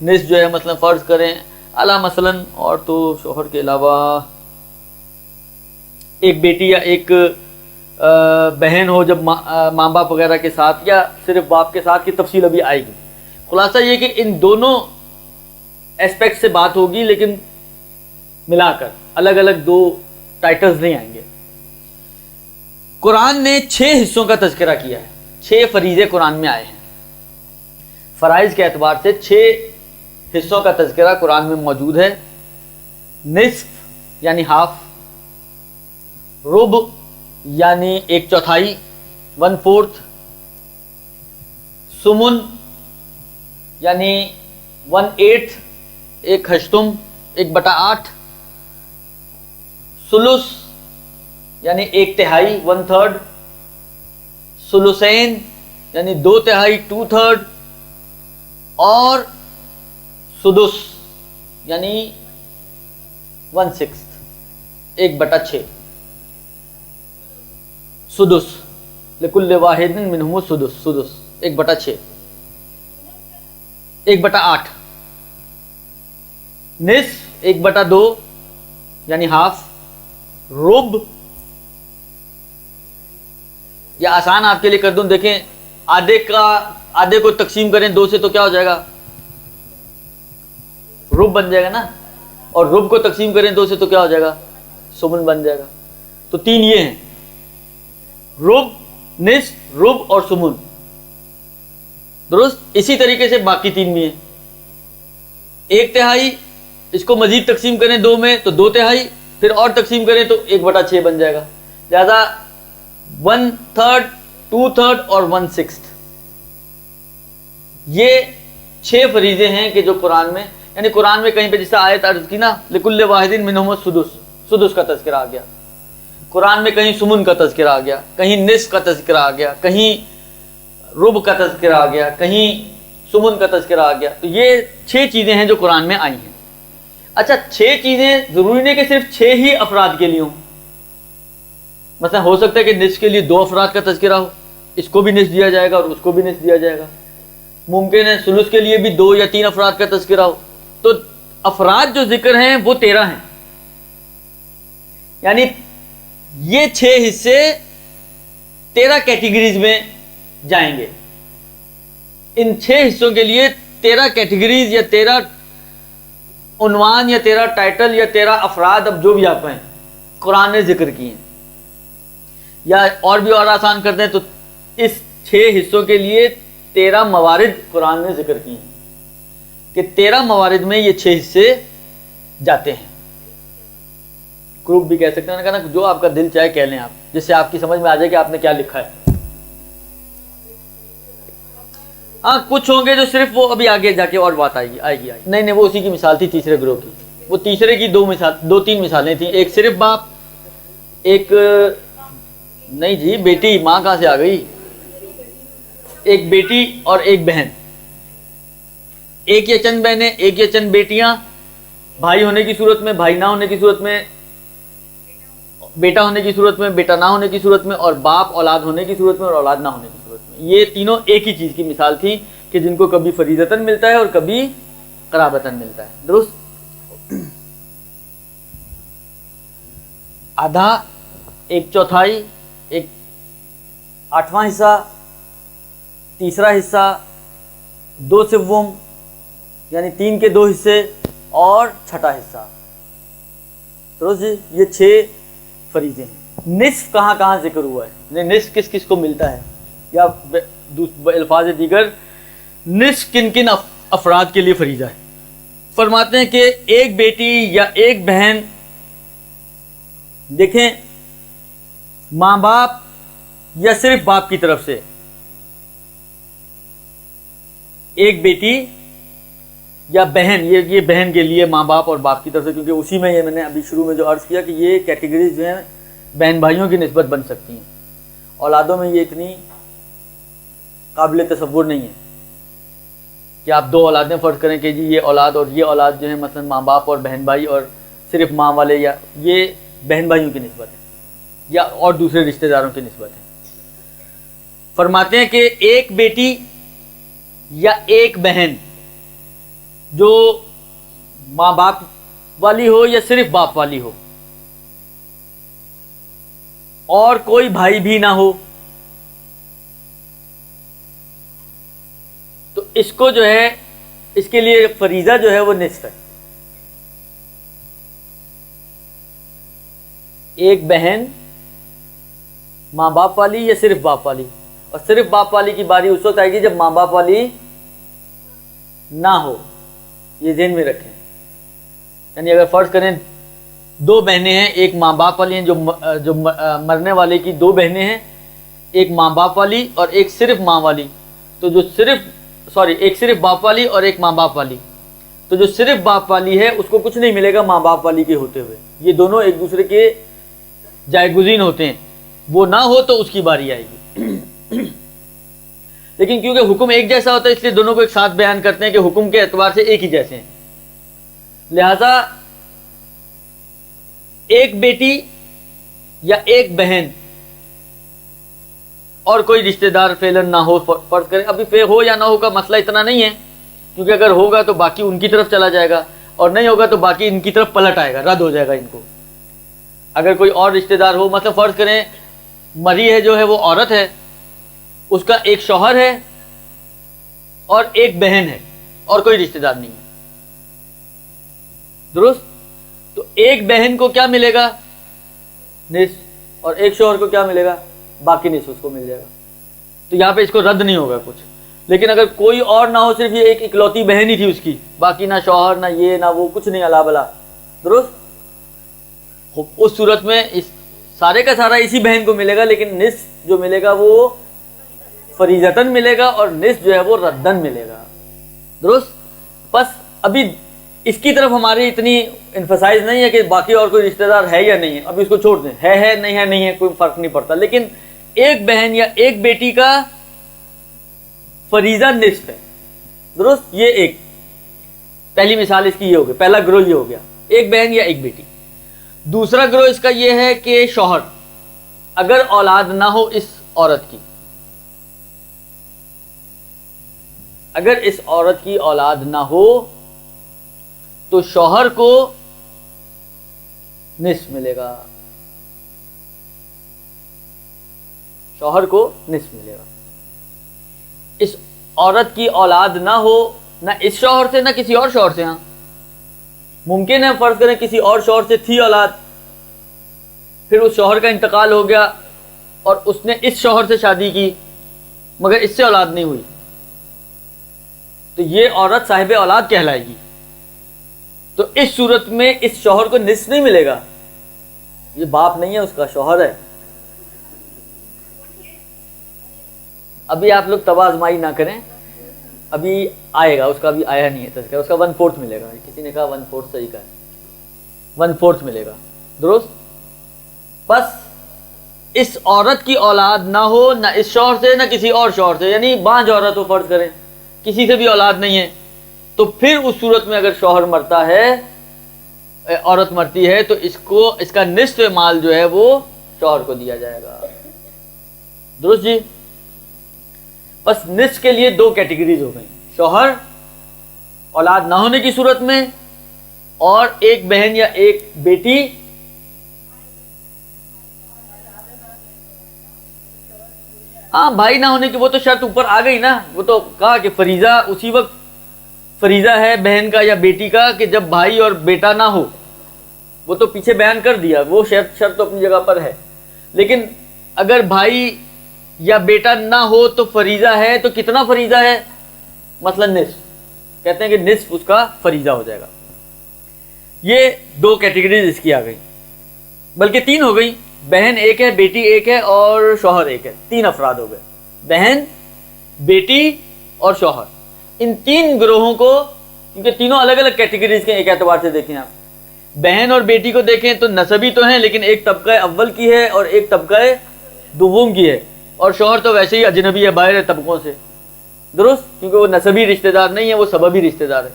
نصف جو ہے مثلا فرض کریں اعلیٰ مثلا، اور تو شوہر کے علاوہ ایک بیٹی یا ایک بہن ہو جب ماں باپ وغیرہ کے ساتھ، یا صرف باپ کے ساتھ، کی تفصیل ابھی آئے گی۔ خلاصہ یہ کہ ان دونوں ایسپیکٹ سے بات ہوگی، لیکن ملا کر الگ الگ دو ٹائٹلز نہیں آئیں گے۔ قرآن نے 6 حصوں کا تذکرہ کیا ہے، 6 فریضے قرآن میں آئے ہیں، فرائض کے اعتبار سے 6 حصوں کا تذکرہ قرآن میں موجود ہے۔ نصف یعنی ہاف، ربع یعنی 1/4، 1/4، سمن یعنی 1/8، 1/8، 1/8، ثلث یعنی 1/3، 1/3، ثلثین یعنی 2/3، 2/3، اور سدس یعنی 1/6، 1/6، سدس لکل واحد منہم السدس، سدس 1/6، 1/8، نصف 1/2 یعنی ہاف، ربع یا آسان آپ کے لیے کر دوں، دیکھیں آدھے کو تقسیم کریں 2 سے تو کیا ہو جائے گا، ربع بن جائے گا نا، اور ربع کو تقسیم کریں 2 سے تو کیا ہو جائے گا، سمن بن جائے گا۔ تو 3 یہ ہیں، ربع، نصف، ربع اور سمن، درست؟ اسی طریقے سے باقی 3 بھی ہیں۔ 1/3 اس کو مزید تقسیم کریں 2 میں تو 2/3، پھر اور تقسیم کریں تو 1/6 بن جائے گا، لہذا 1/3، 2/3 اور 1/6، یہ 6 فریضے ہیں کہ جو قرآن میں، یعنی قرآن میں کہیں پہ جیسا آیت عرض کی نا لکل واحد منہم السدس، سدس کا تذکرہ آ گیا، قرآن میں کہیں سمن کا تذکرہ آ گیا، کہیں نصف کا تذکرہ آ گیا، کہیں ربع کا تذکرہ آ گیا، کہیں سمن کا تذکرہ آ گیا، تو یہ 6 چیزیں ہیں جو قرآن میں آئی ہیں۔ اچھا، 6 چیزیں ضروری نہیں کہ صرف 6 ہی افراد کے لیے ہوں، مثلا ہو سکتا ہے کہ نصف کے لیے 2 افراد کا تذکرہ ہو، اس کو بھی نصف دیا جائے گا اور اس کو بھی نصف دیا جائے گا، ممکن ہے ثلث کے لیے بھی 2 یا 3 افراد کا تذکرہ ہو، تو افراد جو ذکر ہیں وہ 13 ہیں، یعنی یہ 6 حصے 13 کیٹیگریز میں جائیں گے۔ ان 6 حصوں کے لیے 13 کیٹیگریز یا 13 عنوان یا 13 ٹائٹل یا 13 افراد، اب جو بھی آپ ہیں، قرآن نے ذکر کی ہیں، یا اور بھی اور آسان کرتے ہیں تو اس 6 حصوں کے لیے 13 موارد قرآن نے ذکر کی ہیں کہ 13 موارد میں یہ 6 حصے جاتے ہیں۔ گروپ بھی کہہ سکتے ہیں، کہنا جو آپ کا دل چاہے کہہ لیں آپ، جس سے آپ کی سمجھ میں آ جائے کہ آپ نے کیا لکھا ہے۔ ہاں کچھ ہوں گے جو صرف وہ ابھی آگے جا کے اور بات آئے گی نہیں وہ اسی کی مثال تھی تیسرے گروہ کی، وہ تیسرے کی 2-3 مثالیں تھیں، ایک صرف باپ، ایک نہیں جی بیٹی، ماں کہاں سے آ گئی، ایک بیٹی اور ایک بہن، ایک یا چند بہنیں، ایک یا چند بیٹیاں، بھائی ہونے کی صورت میں، بھائی نہ ہونے کی صورت میں، بیٹا ہونے کی صورت میں، بیٹا نہ ہونے کی صورت میں، اور باپ اولاد ہونے کی صورت میں اور اولاد نہ ہونے کی صورت میں۔ یہ تینوں ایک ہی چیز کی مثال تھی کہ جن کو کبھی فریضتاً ملتا ہے اور کبھی قرابتاً ملتا ہے. درست. آدھا، ایک چوتھائی، ایک آٹھواں حصہ، تیسرا حصہ، دو سوم یعنی 3 کے 2 حصے اور چھٹا حصہ. درست جی. یہ 6 فریضے ہیں. نصف کہاں کہاں ذکر ہوا ہے؟ نصف کس کس کو ملتا ہے، یا الفاظ دیگر نصف کن کن افراد کے لیے فریضہ ہے؟ فرماتے ہیں کہ ایک بیٹی یا ایک بہن، دیکھیں ماں باپ یا صرف باپ کی طرف سے، ایک بیٹی یا بہن، یہ بہن کے لیے ماں باپ اور باپ کی طرف سے، کیونکہ اسی میں یہ میں نے ابھی شروع میں جو عرض کیا کہ یہ کیٹیگریز جو ہیں بہن بھائیوں کی نسبت بن سکتی ہیں. اولادوں میں یہ اتنی قابل تصور نہیں ہے کہ آپ 2 اولادیں فرض کریں کہ جی یہ اولاد اور یہ اولاد جو ہے مثلا ماں باپ اور بہن بھائی اور صرف ماں والے، یا یہ بہن بھائیوں کی نسبت ہے یا اور دوسرے رشتہ داروں کی نسبت ہے. فرماتے ہیں کہ ایک بیٹی یا ایک بہن جو ماں باپ والی ہو یا صرف باپ والی ہو، اور کوئی بھائی بھی نہ ہو، تو اس کو جو ہے اس کے لیے فریضہ جو ہے وہ نصف ہے. ایک بہن ماں باپ والی یا صرف باپ والی، اور صرف باپ والی کی باری اس وقت آئے گی جب ماں باپ والی نہ ہو. یہ ذہن میں رکھیں. یعنی اگر فرض کریں 2 بہنیں ہیں، ایک ماں باپ والی ہیں، جو مرنے والے کی 2 بہنیں ہیں، ایک ماں باپ والی اور ایک صرف ماں والی، تو جو ایک صرف باپ والی اور ایک ماں باپ والی، تو جو صرف باپ والی ہے اس کو کچھ نہیں ملے گا ماں باپ والی کے ہوتے ہوئے. یہ دونوں ایک دوسرے کے جائے گزین ہوتے ہیں. وہ نہ ہو تو اس کی باری آئے گی. لیکن کیونکہ حکم ایک جیسا ہوتا ہے اس لیے دونوں کو ایک ساتھ بیان کرتے ہیں کہ حکم کے اعتبار سے ایک ہی جیسے ہیں. لہذا ایک بیٹی یا ایک بہن اور کوئی رشتہ دار فعلاً نہ ہو، فرض کریں ابھی ہو یا نہ ہو کا مسئلہ اتنا نہیں ہے، کیونکہ اگر ہوگا تو باقی ان کی طرف چلا جائے گا، اور نہیں ہوگا تو باقی ان کی طرف پلٹ آئے گا، رد ہو جائے گا ان کو. اگر کوئی اور رشتہ دار ہو، مثلا فرض کریں مری ہے جو ہے وہ عورت ہے، اس کا ایک شوہر ہے اور ایک بہن ہے اور کوئی رشتہ دار نہیں ہے. درست. تو ایک بہن کو کیا ملے گا؟ نصف. اور ایک شوہر کو کیا ملے گا؟ باقی نصف اس کو مل جائے گا. تو یہاں پہ اس کو رد نہیں ہوگا کچھ. لیکن اگر کوئی اور نہ ہو، صرف یہ ایک اکلوتی بہن ہی تھی اس کی، باقی نہ شوہر نہ یہ نہ وہ، کچھ نہیں، الا بلا. درست. اس صورت میں اس سارے کا سارا اسی بہن کو ملے گا، لیکن نصف جو ملے گا وہ فریضتاً ملے گا اور نصف جو ہے وہ ردن ملے گا. درست. بس ابھی اس کی طرف ہماری اتنی انفسائز نہیں ہے کہ باقی اور کوئی رشتہ دار ہے یا نہیں ہے، ابھی اس کو چھوڑ دیں، ہے نہیں ہے کوئی فرق نہیں پڑتا. لیکن ایک بہن یا ایک بیٹی کا فریضہ نصف ہے. درست. یہ ایک پہلی مثال اس کی یہ ہو گئی، پہلا گروہ یہ ہو گیا، ایک بہن یا ایک بیٹی. دوسرا گروہ اس کا یہ ہے کہ شوہر، اگر اولاد نہ ہو اس عورت کی، اگر اس عورت کی اولاد نہ ہو تو شوہر کو نصف ملے گا. شوہر کو نصف ملے گا. اس عورت کی اولاد نہ ہو، نہ اس شوہر سے نہ کسی اور شوہر سے. ہاں ممکن ہے فرض کریں کسی اور شوہر سے تھی اولاد، پھر اس شوہر کا انتقال ہو گیا اور اس نے اس شوہر سے شادی کی مگر اس سے اولاد نہیں ہوئی، تو یہ عورت صاحب اولاد کہلائے گی. تو اس صورت میں اس شوہر کو نصف نہیں ملے گا. یہ باپ نہیں ہے، اس کا شوہر ہے. ابھی آپ لوگ تباہ آزمائی نہ کریں، ابھی آئے گا، اس کا بھی آیا نہیں ہے تذکرہ. اس کا 1/4 ملے گا. کسی نے کہا 1/4 صحیح کہا ہے، 1/4 ملے گا. درست. بس اس عورت کی اولاد نہ ہو نہ اس شوہر سے نہ کسی اور شوہر سے، یعنی بانجھ عورت ہو فرض کریں، کسی سے بھی اولاد نہیں ہے، تو پھر اس صورت میں اگر شوہر مرتا ہے، عورت مرتی ہے، تو اس کا نصف مال جو ہے وہ شوہر کو دیا جائے گا. درست جی. بس نصف کے لیے دو کیٹیگریز ہو گئی، شوہر اولاد نہ ہونے کی صورت میں، اور ایک بہن یا ایک بیٹی ہاں بھائی نہ ہونے کی، وہ تو شرط اوپر آ گئی نا، وہ تو کہا کہ فریضہ اسی وقت فریضہ ہے بہن کا یا بیٹی کا کہ جب بھائی اور بیٹا نہ ہو، وہ تو پیچھے بیان کر دیا، وہ شرط تو اپنی جگہ پر ہے. لیکن اگر بھائی یا بیٹا نہ ہو تو فریضہ ہے، تو کتنا فریضہ ہے؟ مثلا نصف، کہتے ہیں کہ نصف اس کا فریضہ ہو جائے گا. یہ دو کیٹیگریز اس کی آ گئی، بلکہ تین ہو گئی، بہن ایک ہے، بیٹی ایک ہے اور شوہر ایک ہے، تین افراد ہو گئے، بہن، بیٹی اور شوہر. ان تین گروہوں کو، کیونکہ تینوں الگ الگ کیٹیگریز کے ایک اعتبار سے دیکھیں آپ، بہن اور بیٹی کو دیکھیں تو نسبی تو ہیں لیکن ایک طبقہ اول کی ہے اور ایک طبقہ دوم کی ہے، اور شوہر تو ویسے ہی اجنبی ہے باہر طبقوں سے، درست، کیونکہ وہ نسبی رشتہ دار نہیں ہے، وہ سببی رشتہ دار ہے.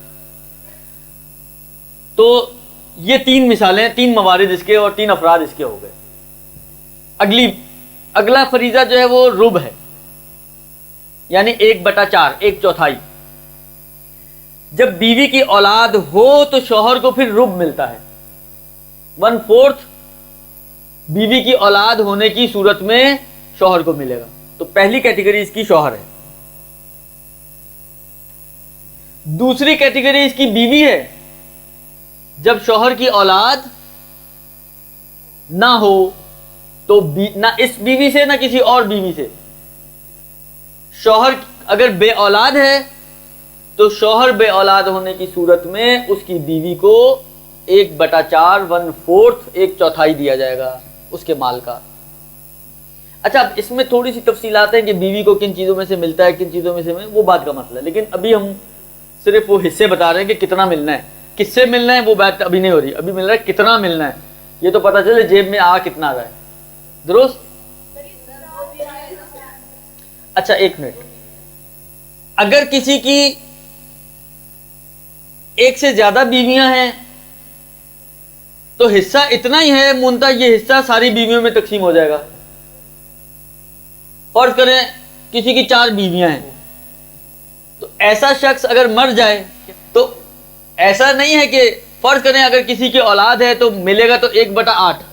تو یہ تین مثالیں، تین موارد اس کے اور تین افراد اس کے ہو گئے. اگلا فریضہ جو ہے وہ رب ہے، یعنی 1/4، 1/4. جب بیوی کی اولاد ہو تو شوہر کو پھر رب ملتا ہے، 1/4 بیوی کی اولاد ہونے کی صورت میں شوہر کو ملے گا. تو پہلی کیٹیگری اس کی شوہر ہے. دوسری کیٹیگری اس کی بیوی ہے. جب شوہر کی اولاد نہ ہو تو نہ اس بیوی سے نہ کسی اور بیوی سے، شوہر اگر بے اولاد ہے تو شوہر بے اولاد ہونے کی صورت میں اس کی بیوی کو 1/4، 1/4، 1/4 دیا جائے گا اس کے مال کا. اچھا، اب اس میں تھوڑی سی تفصیلات ہیں کہ بیوی کو کن چیزوں میں سے ملتا ہے، کن چیزوں میں سے وہ بات کا مسئلہ ہے، لیکن ابھی ہم صرف وہ حصے بتا رہے ہیں کہ کتنا ملنا ہے، کس سے ملنا ہے وہ بات ابھی نہیں ہو رہی، ابھی مل رہا ہے کتنا ملنا ہے، یہ تو پتہ چلے جیب میں کتنا آ رہا ہے. درست. اچھا ایک منٹ، اگر کسی کی ایک سے زیادہ بیویاں ہیں تو حصہ اتنا ہی ہے، منتہا یہ حصہ ساری بیویوں میں تقسیم ہو جائے گا. فرض کریں کسی کی 4 بیویاں ہیں، تو ایسا شخص اگر مر جائے تو ایسا نہیں ہے کہ فرض کریں اگر کسی کی اولاد ہے تو ملے گا تو 1/8،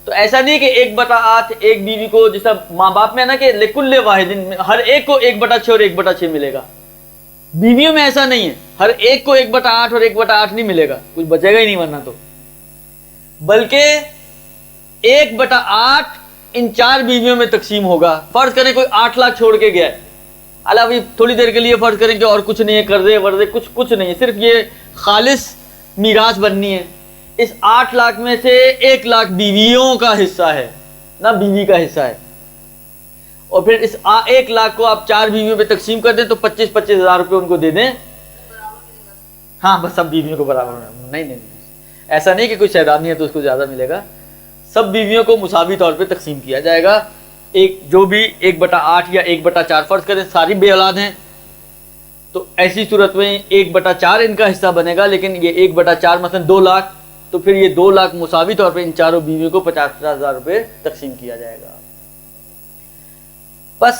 تو ایسا نہیں کہ 1/8 ایک بیوی کو، جیسا ماں باپ میں ہے نا کہ لکل واحد ہر ایک کو 1/6 اور 1/6 ملے گا. بیویوں میں ایسا نہیں ہے، ہر ایک کو 1/8 اور 1/8 نہیں ملے گا، کچھ بچے گا ہی نہیں ورنہ تو، بلکہ 1/8 ان 4 بیویوں میں تقسیم ہوگا. فرض کریں کوئی 8 لاکھ چھوڑ کے گیا ہے، ابھی تھوڑی دیر کے لیے فرض کریں کہ اور کچھ نہیں ہے، قرضے ورضے کچھ نہیں ہے، صرف یہ خالص میراث بننی ہے. اس 8 لاکھ میں سے 1 لاکھ بیویوں کا حصہ ہے، نہ بیوی کا حصہ ہے، اور پھر اس 1 لاکھ کو آپ 4 بیویوں پہ تقسیم کر دیں تو 25,000 ہزار روپے ان کو دے دیں. ہاں بس سب بیویوں کو برابر، نہیں ایسا نہیں کہ کوئی شہدانی ہے تو اس کو زیادہ ملے گا، سب بیویوں کو مساوی طور پہ تقسیم کیا جائے گا. جو بھی 1/8 یا 1/4 فرض کریں ساری بے اولاد ہیں تو ایسی صورت میں 1/4 ان کا حصہ بنے گا، لیکن یہ 1/4 مثلا 2 لاکھ، تو پھر یہ 2 لاکھ مساوی طور پہ ان چاروں بیویوں کو 50,000 ہزار روپے تقسیم کیا جائے گا. بس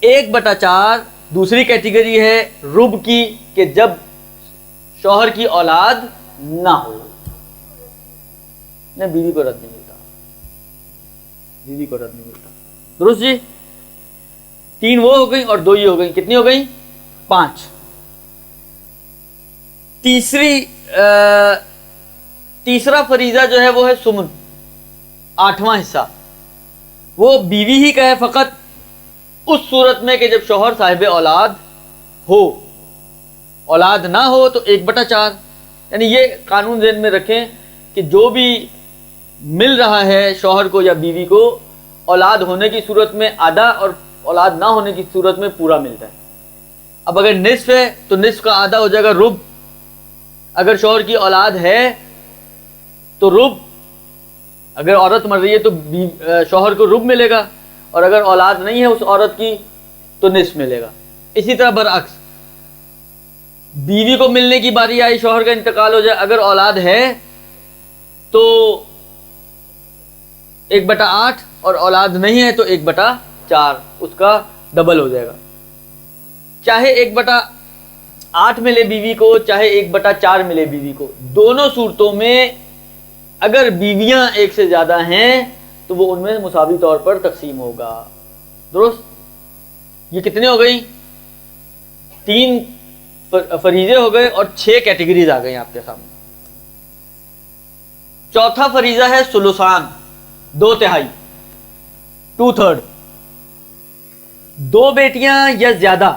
1/4 دوسری کیٹیگری ہے رب کی، کہ جب شوہر کی اولاد نہ ہو، نہیں بیوی کو رد نہیں ملتا، بیوی کو رد نہیں ملتا. درست جی. 3 وہ ہو گئی اور 2 یہ ہو گئی، کتنی ہو گئی؟ 5. تیسرا فریضہ جو ہے وہ ہے سمن، 8واں حصہ. وہ بیوی ہی کا ہے فقط اس صورت میں کہ جب شوہر صاحب اولاد ہو، اولاد نہ ہو تو 1/4. یعنی یہ قانون ذہن میں رکھیں کہ جو بھی مل رہا ہے شوہر کو یا بیوی کو، اولاد ہونے کی صورت میں آدھا اور اولاد نہ ہونے کی صورت میں پورا ملتا ہے. اب اگر نصف ہے تو نصف کا آدھا ہو جائے گا رب، اگر شوہر کی اولاد ہے تو رب، اگر عورت مر رہی ہے تو شوہر کو رب ملے گا، اور اگر اولاد نہیں ہے اس عورت کی تو نصف ملے گا. اسی طرح برعکس بیوی کو ملنے کی باری آئی، شوہر کا انتقال ہو جائے، اگر اولاد ہے تو 1/8 اور اولاد نہیں ہے تو 1/4، اس کا ڈبل ہو جائے گا. چاہے 1/8 ملے بیوی کو چاہے 1/4 ملے بیوی کو، دونوں صورتوں میں اگر بیویاں ایک سے زیادہ ہیں تو وہ ان میں مساوی طور پر تقسیم ہوگا. درست؟ یہ کتنے ہو گئی؟ 3 فریضے ہو گئے اور 6 کیٹیگریز آ گئی آپ کے سامنے. چوتھا فریضہ ہے ثلثان، 2/3، 2/3. 2 بیٹیاں یا زیادہ،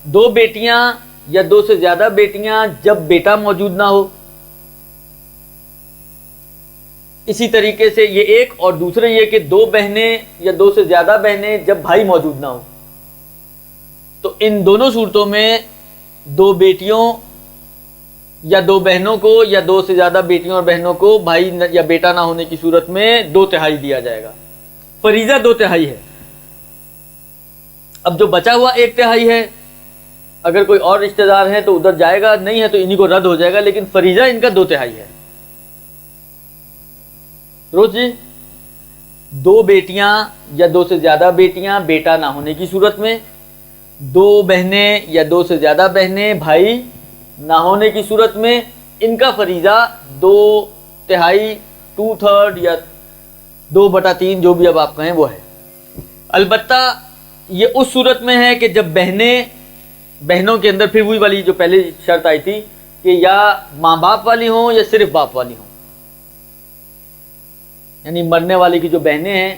2 بیٹیاں یا 2 سے زیادہ بیٹیاں جب بیٹا موجود نہ ہو. اسی طریقے سے یہ ایک، اور دوسرے یہ کہ 2 بہنیں یا 2 سے زیادہ بہنیں جب بھائی موجود نہ ہو. تو ان دونوں صورتوں میں 2 بیٹیوں یا 2 بہنوں کو یا 2 سے زیادہ بیٹیوں اور بہنوں کو بھائی یا بیٹا نہ ہونے کی صورت میں 2/3 دیا جائے گا. فریضہ 2/3 ہے. اب جو بچا ہوا 1/3 ہے، اگر کوئی اور رشتہ دار ہے تو ادھر جائے گا، نہیں ہے تو انہی کو رد ہو جائے گا، لیکن فریضہ ان کا 2/3 ہے. روز جی 2 بیٹیاں یا 2 سے زیادہ بیٹیاں بیٹا نہ ہونے کی صورت میں، 2 بہنیں یا 2 سے زیادہ بہنیں بھائی نہ ہونے کی صورت میں، ان کا فریضہ 2/3، 2/3 یا 2/3 جو بھی اب آپ کہیں وہ ہے. البتہ یہ اس صورت میں ہے کہ جب بہنوں کے اندر پھر وہی والی جو پہلے شرط آئی تھی کہ یا ماں باپ والی ہوں یا صرف باپ والی ہوں، یعنی مرنے والے کی جو بہنیں ہیں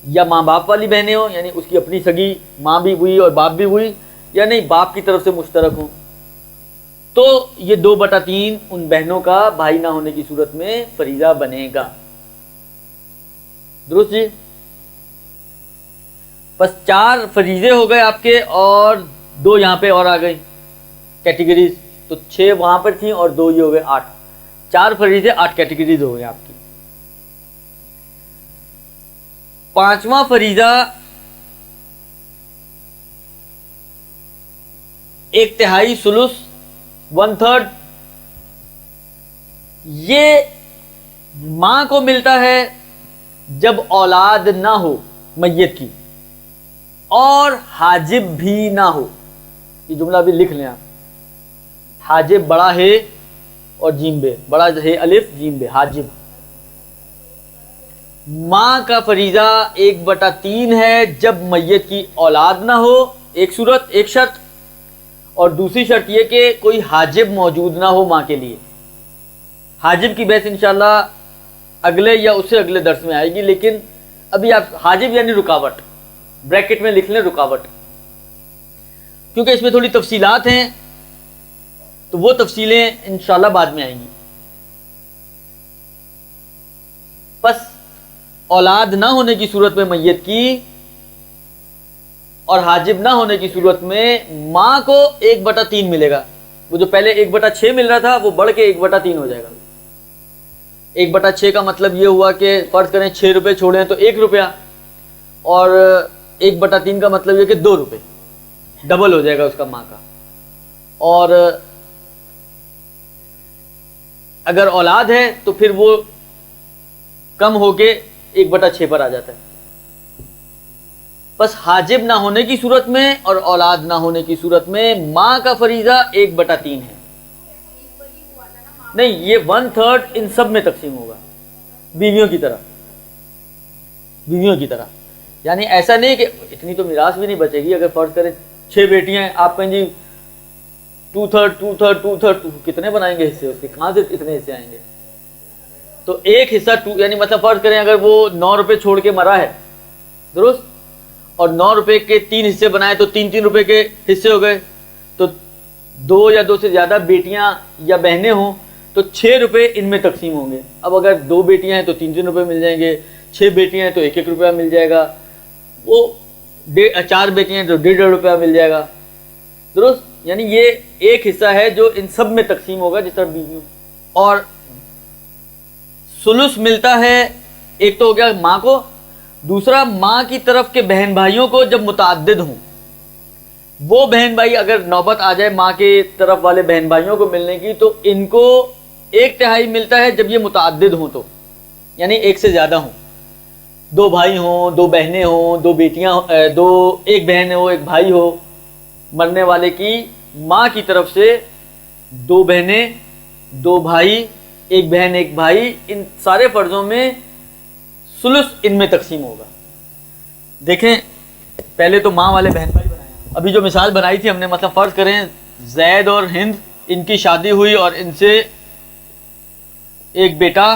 یا ماں باپ والی بہنیں ہوں، یعنی اس کی اپنی سگی ماں بھی ہوئی اور باپ بھی ہوئی، یا نہیں باپ کی طرف سے مشترک ہوں، تو یہ 2/3 ان بہنوں کا بھائی نہ ہونے کی صورت میں فریضہ بنے گا. درست جی؟ بس 4 فریضے ہو گئے آپ کے اور 2 یہاں پہ اور آ گئی کیٹیگریز. تو 6 وہاں پر تھیں اور 2 یہ ہو گئے 8. 4 فریضے 8 کیٹیگریز ہو گئے آپ کی. 5واں فریضہ 1/3 ثلث 1/3. یہ ماں کو ملتا ہے جب اولاد نہ ہو میت کی اور حاجب بھی نہ ہو. یہ جملہ بھی لکھ لیں آپ. حاجب بڑا ہے اور جیم بے، بڑا ہے الف جیم بے، حاجب. ماں کا فریضہ 1/3 ہے جب میت کی اولاد نہ ہو، ایک صورت، ایک شرط، اور دوسری شرط یہ کہ کوئی حاجب موجود نہ ہو ماں کے لیے. حاجب کی بحث انشاءاللہ اگلے یا اس سے اگلے درس میں آئے گی، لیکن ابھی آپ حاجب یعنی رکاوٹ، بریکٹ میں لکھ لیں رکاوٹ، کیونکہ اس میں تھوڑی تفصیلات ہیں تو وہ تفصیلیں انشاءاللہ بعد میں آئیں گی. پس اولاد نہ ہونے کی صورت میں میت کی اور حاجب نہ ہونے کی صورت میں ماں کو 1/3 ملے گا. وہ جو پہلے 1/6 مل رہا تھا وہ بڑھ کے 1/3 ہو جائے گا. 1/6 کا مطلب یہ ہوا کہ فرض کریں 6 روپے چھوڑے ہیں تو 1 روپیہ، اور 1/3 کا مطلب یہ کہ 2 روپے، ڈبل ہو جائے گا اس کا ماں کا. اور اگر اولاد ہے تو پھر وہ کم ہو کے 1/6 پر آ جاتا ہے. بس حاجب نہ ہونے کی صورت میں اور اولاد نہ ہونے کی صورت میں ماں کا فریضہ 1/3 ہے. نہیں، یہ 1/3 ان سب میں تقسیم ہوگا بیویوں کی طرح. یعنی ایسا نہیں کہ اتنی تو میراث بھی نہیں بچے گی. اگر فرض کریں 6 بیٹیاں ہیں، آپ کہیں جی 2/3 کتنے بنائیں گے حصے اس کے؟ کہاں سے اتنے حصے آئیں گے؟ تو ایک حصہ یعنی مطلب فرض کریں اگر وہ 9 روپے چھوڑ کے مرا ہے، درست، اور 9 روپے کے 3 حصے بنائے تو 3 روپے کے حصے ہو گئے. تو 2 یا 2 سے زیادہ بیٹیاں یا بہنیں ہوں تو 6 روپے ان میں تقسیم ہوں گے. اب اگر 2 بیٹیاں ہیں تو 3 روپے مل جائیں گے، 6 بیٹیاں ہیں تو 1 روپیہ مل جائے گا، وہ 4 بیٹیاں ہیں تو 1.5 روپیہ مل جائے گا. درست؟ یعنی یہ ایک حصہ ہے جو ان سب میں تقسیم ہوگا جس طرح بیویوں. اور ثلث ملتا ہے، ایک تو ہو گیا ماں کو، دوسرا ماں کی طرف کے بہن بھائیوں کو جب متعدد ہوں. وہ بہن بھائی اگر نوبت آ جائے ماں کے طرف والے بہن بھائیوں کو ملنے کی تو ان کو 1/3 ملتا ہے جب یہ متعدد ہوں، تو یعنی ایک سے زیادہ ہوں. 2 بھائی ہوں، 2 بہنیں ہوں، 2 بیٹیاں، ایک بہن ہو ایک بھائی ہو، مرنے والے کی ماں کی طرف سے 2 بہنیں 2 بھائی 1 بہن 1 بھائی، ان سارے فرضوں میں ثلث ان میں تقسیم ہوگا۔ دیکھیں پہلے تو ماں والے بہن بھائی بنائے، ابھی جو مثال بنائی تھی ہم نے، مطلب فرض کریں زید اور ہند، ان کی شادی ہوئی اور ان سے ایک بیٹا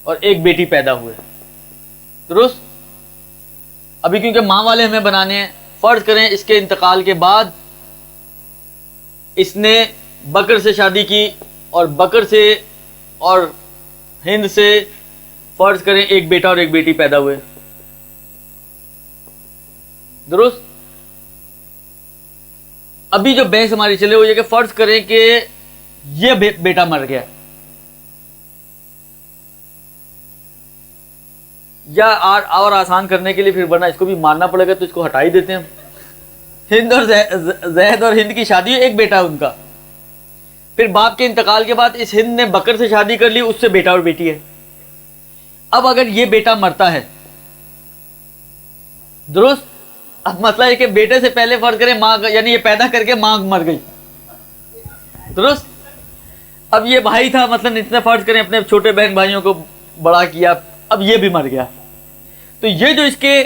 اور ایک بیٹی پیدا ہوئے، درست؟ ابھی کیونکہ ماں والے ہمیں بنانے ہیں، فرض کریں اس کے انتقال کے بعد اس نے بکر سے شادی کی اور بکر سے اور ہند سے فرض کریں ایک بیٹا اور ایک بیٹی پیدا ہوئے، درست؟ ابھی جو بحث ہماری چلے وہ یہ کہ فرض کریں کہ یہ بیٹا مر گیا، یا اور آسان کرنے کے لیے پھر ورنہ اس کو بھی مارنا پڑے گا تو اس کو ہٹا ہی دیتے ہیں۔ ہند اور زید اور ہند کی شادی ہے، ایک بیٹا ان کا، پھر باپ کے انتقال کے بعد اس ہند نے بکر سے شادی کر لی، اس سے بیٹا اور بیٹی ہے۔ اب اگر یہ بیٹا مرتا ہے، درست؟ اب مسئلہ ہے کہ بیٹے سے پہلے فرض کریں ماں، یعنی یہ پیدا کر کے ماں مر گئی، درست؟ اب یہ بھائی تھا، مثلا اس نے فرض کریں اپنے چھوٹے بہن بھائیوں کو بڑا کیا، اب یہ بھی مر گیا، تو یہ جو اس کے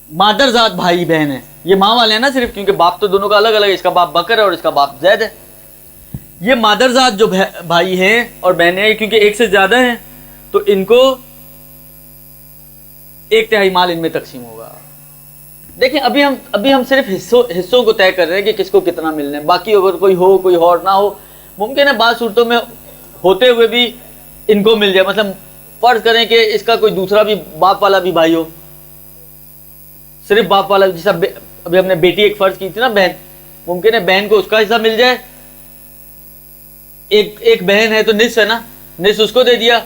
مادر ذات بھائی بہن ہیں، یہ ماں والے ہیں نا صرف، کیونکہ باپ تو دونوں کا الگ الگ ہے، اس کا باپ بکر ہے اور اس کا باپ زید ہے۔ یہ مادر ذات جو بھائی ہیں اور بہنیں ہیں، کیونکہ ایک سے زیادہ ہیں تو ان کو 1/3 مال ان میں تقسیم ہوگا۔ دیکھیں ابھی ہم صرف حصوں کو طے کر رہے ہیں کہ کس کو کتنا ملنا ہے، باقی اگر کوئی ہو کوئی اور نہ ہو، ممکن ہے بعض صورتوں میں ہوتے ہوئے بھی ان کو مل جائے۔ مثلا فرض کریں کہ اس کا کوئی دوسرا بھی باپ والا بھی بھائی ہو، صرف باپ والا، جیسا ابھی ہم نے بیٹی ایک فرض کی تھی نا بہن، ممکن ہے بہن کو اس کا حصہ مل جائے، ایک بہن ہے تو نصف ہے نا، نصف اس کو دے دیا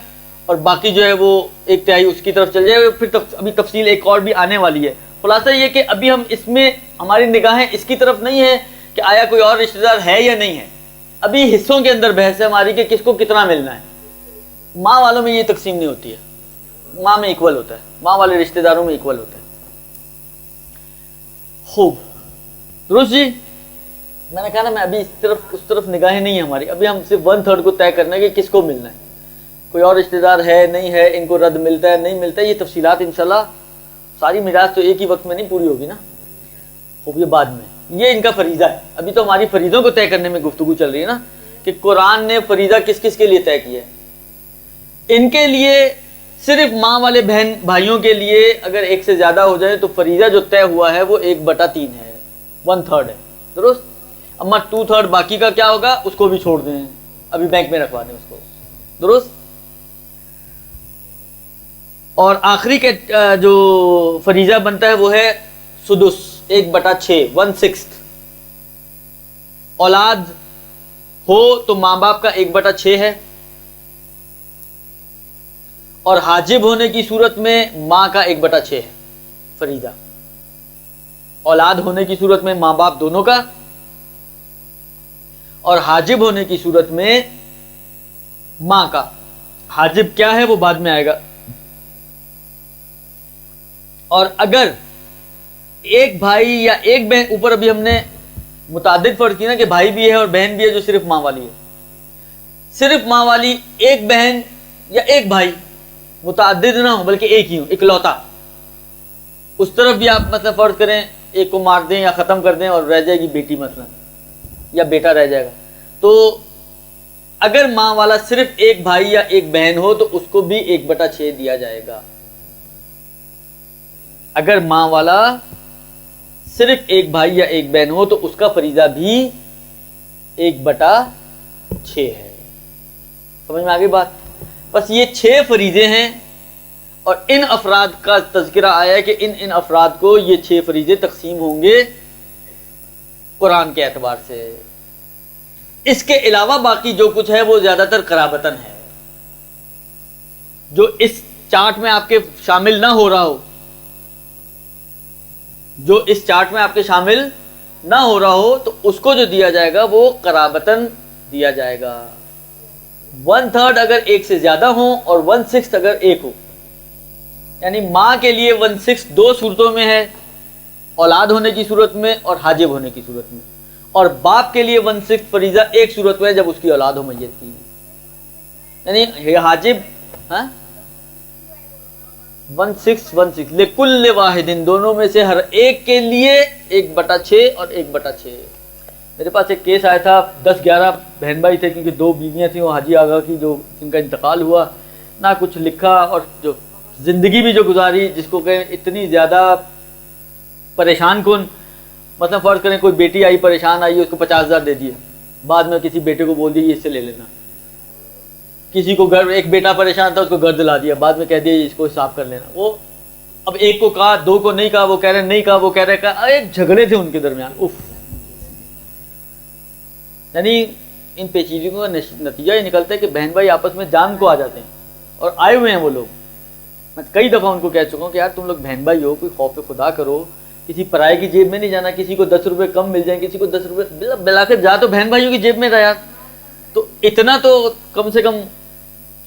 اور باقی جو ہے وہ 1/3 اس کی طرف چل جائے۔ پھر ابھی تفصیل ایک اور بھی آنے والی ہے۔ خلاصہ یہ کہ ابھی ہم اس میں ہماری نگاہیں اس کی طرف نہیں ہے کہ آیا کوئی اور رشتہ دار ہے یا نہیں ہے، ابھی حصوں کے اندر بحث ہے ہماری کہ کس کو کتنا ملنا ہے۔ ماں والوں میں یہ تقسیم نہیں ہوتی ہے، ماں میں ایکول ہوتا ہے، ماں والے رشتہ داروں میں ایکول ہوتا ہے۔ خوب، درست جی؟ میں نے کہا نا، میں ابھی اس طرف نگاہیں نہیں ہیں ہماری، ابھی ہم صرف 1/3 کو طے کرنا ہے کہ کس کو ملنا ہے، کوئی اور رشتہ دار ہے نہیں ہے، ان کو رد ملتا ہے نہیں ملتا ہے، یہ تفصیلات انشاءاللہ ساری میراث تو ایک ہی وقت میں نہیں پوری ہوگی نا، خوب یہ بعد میں، یہ ان کا فریضہ ہے۔ ابھی تو ہماری فریضوں کو طے کرنے میں گفتگو چل رہی ہے نا، کہ قرآن نے فریضہ کس کس کے لیے طے کیا ہے۔ ان کے لیے صرف ماں والے بہن بھائیوں کے لیے اگر 1 سے زیادہ ہو جائے تو فریضہ جو طے ہوا ہے وہ 1/3 ہے، 1/3 ہے، درست؟ اما 2/3 باقی کا کیا ہوگا اس کو بھی چھوڑ دیں، ابھی بینک میں رکھوا دیں اس کو، درست؟ اور آخری کے جو فریضہ بنتا ہے وہ ہے سدس، 1/6، 1/6۔ اولاد ہو تو ماں باپ کا 1/6 ہے، اور حاجب ہونے کی صورت میں ماں کا 1/6 ہے فریضہ۔ اولاد ہونے کی صورت میں ماں باپ دونوں کا، اور حاجب ہونے کی صورت میں ماں کا۔ حاجب کیا ہے وہ بعد میں آئے گا۔ اور اگر ایک بھائی یا ایک بہن، اوپر ابھی ہم نے متعدد فرض کی نا کہ بھائی بھی ہے اور بہن بھی ہے جو صرف ماں والی ہے، صرف ماں والی ایک بہن یا ایک بھائی، متعدد نہ ہو بلکہ ایک ہی ہو، اکلوتا، اس طرف بھی آپ مطلب فرض کریں ایک کو مار دیں یا ختم کر دیں اور رہ جائے گی بیٹی مثلا یا بیٹا رہ جائے گا، تو اگر ماں والا صرف ایک بھائی یا ایک بہن ہو تو اس کو بھی 1/6 دیا جائے گا۔ اگر ماں والا صرف ایک بھائی یا ایک بہن ہو تو اس کا فریضہ بھی 1/6 ہے۔ سمجھ میں آگئی بات؟ بس یہ 6 فریضے ہیں اور ان افراد کا تذکرہ آیا ہے کہ ان افراد کو یہ 6 فریضے تقسیم ہوں گے قرآن کے اعتبار سے۔ اس کے علاوہ باقی جو کچھ ہے وہ زیادہ تر قرابتاً ہے، جو اس چارٹ میں آپ کے شامل نہ ہو رہا ہو، جو اس چارٹ میں آپ کے شامل نہ ہو رہا ہو تو اس کو جو دیا جائے گا وہ قرابتاً دیا جائے گا۔ 1/3 اگر ایک سے زیادہ ہوں اور 1/6 اگر ایک ہو، یعنی ماں کے لیے 1/6 2 صورتوں میں ہے، اولاد ہونے کی صورت میں اور حاجب ہونے کی صورت میں، اور باپ کے لیے 1/6 فریضہ ایک صورت میں جب اس کی اولاد ہو میت کی، یعنی حاجب 1/6 لکل واحد، دونوں میں سے ہر ایک کے لیے 1/6 اور 1/6۔ میرے پاس ایک کیس آیا تھا، 10-11 بہن بھائی تھے، کیونکہ 2 بیویاں تھیں وہ حاجی آغا کی، جو جن کا انتقال ہوا، نہ کچھ لکھا، اور جو زندگی بھی جو گزاری جس کو کہ اتنی زیادہ پریشان کن، مثلا فرض کریں کوئی بیٹی آئی پریشان آئی، اس کو 50,000 دے دیے، بعد میں کسی بیٹے کو بول دیا اس سے لے لینا، کسی کو گھر ایک بیٹا پریشان تھا اس کو گھر دلا دیا، بعد میں کہہ دیا اس کو حساب کر لینا۔ وہ اب ایک کو کہا، 2 کو نہیں کہا، وہ کہہ رہے نہیں کہا، وہ کہہ رہے کہا، ایک جھگڑے تھے ان کے درمیان، یعنی ان پیچیدگیوں کا نتیجہ یہ نکلتا ہے کہ بہن بھائی آپس میں جان کو آ جاتے ہیں، اور آئے ہوئے ہیں وہ لوگ۔ میں کئی دفعہ ان کو کہہ چکا ہوں کہ یار تم لوگ بہن بھائی ہو، کوئی خوف خدا کرو، کسی پرائے کی جیب میں نہیں جانا، کسی کو 10 روپے کم مل جائیں، کسی کو 10 روپے بلا کے جا تو بہن بھائیوں کی جیب میں رہا یار، تو اتنا تو کم سے کم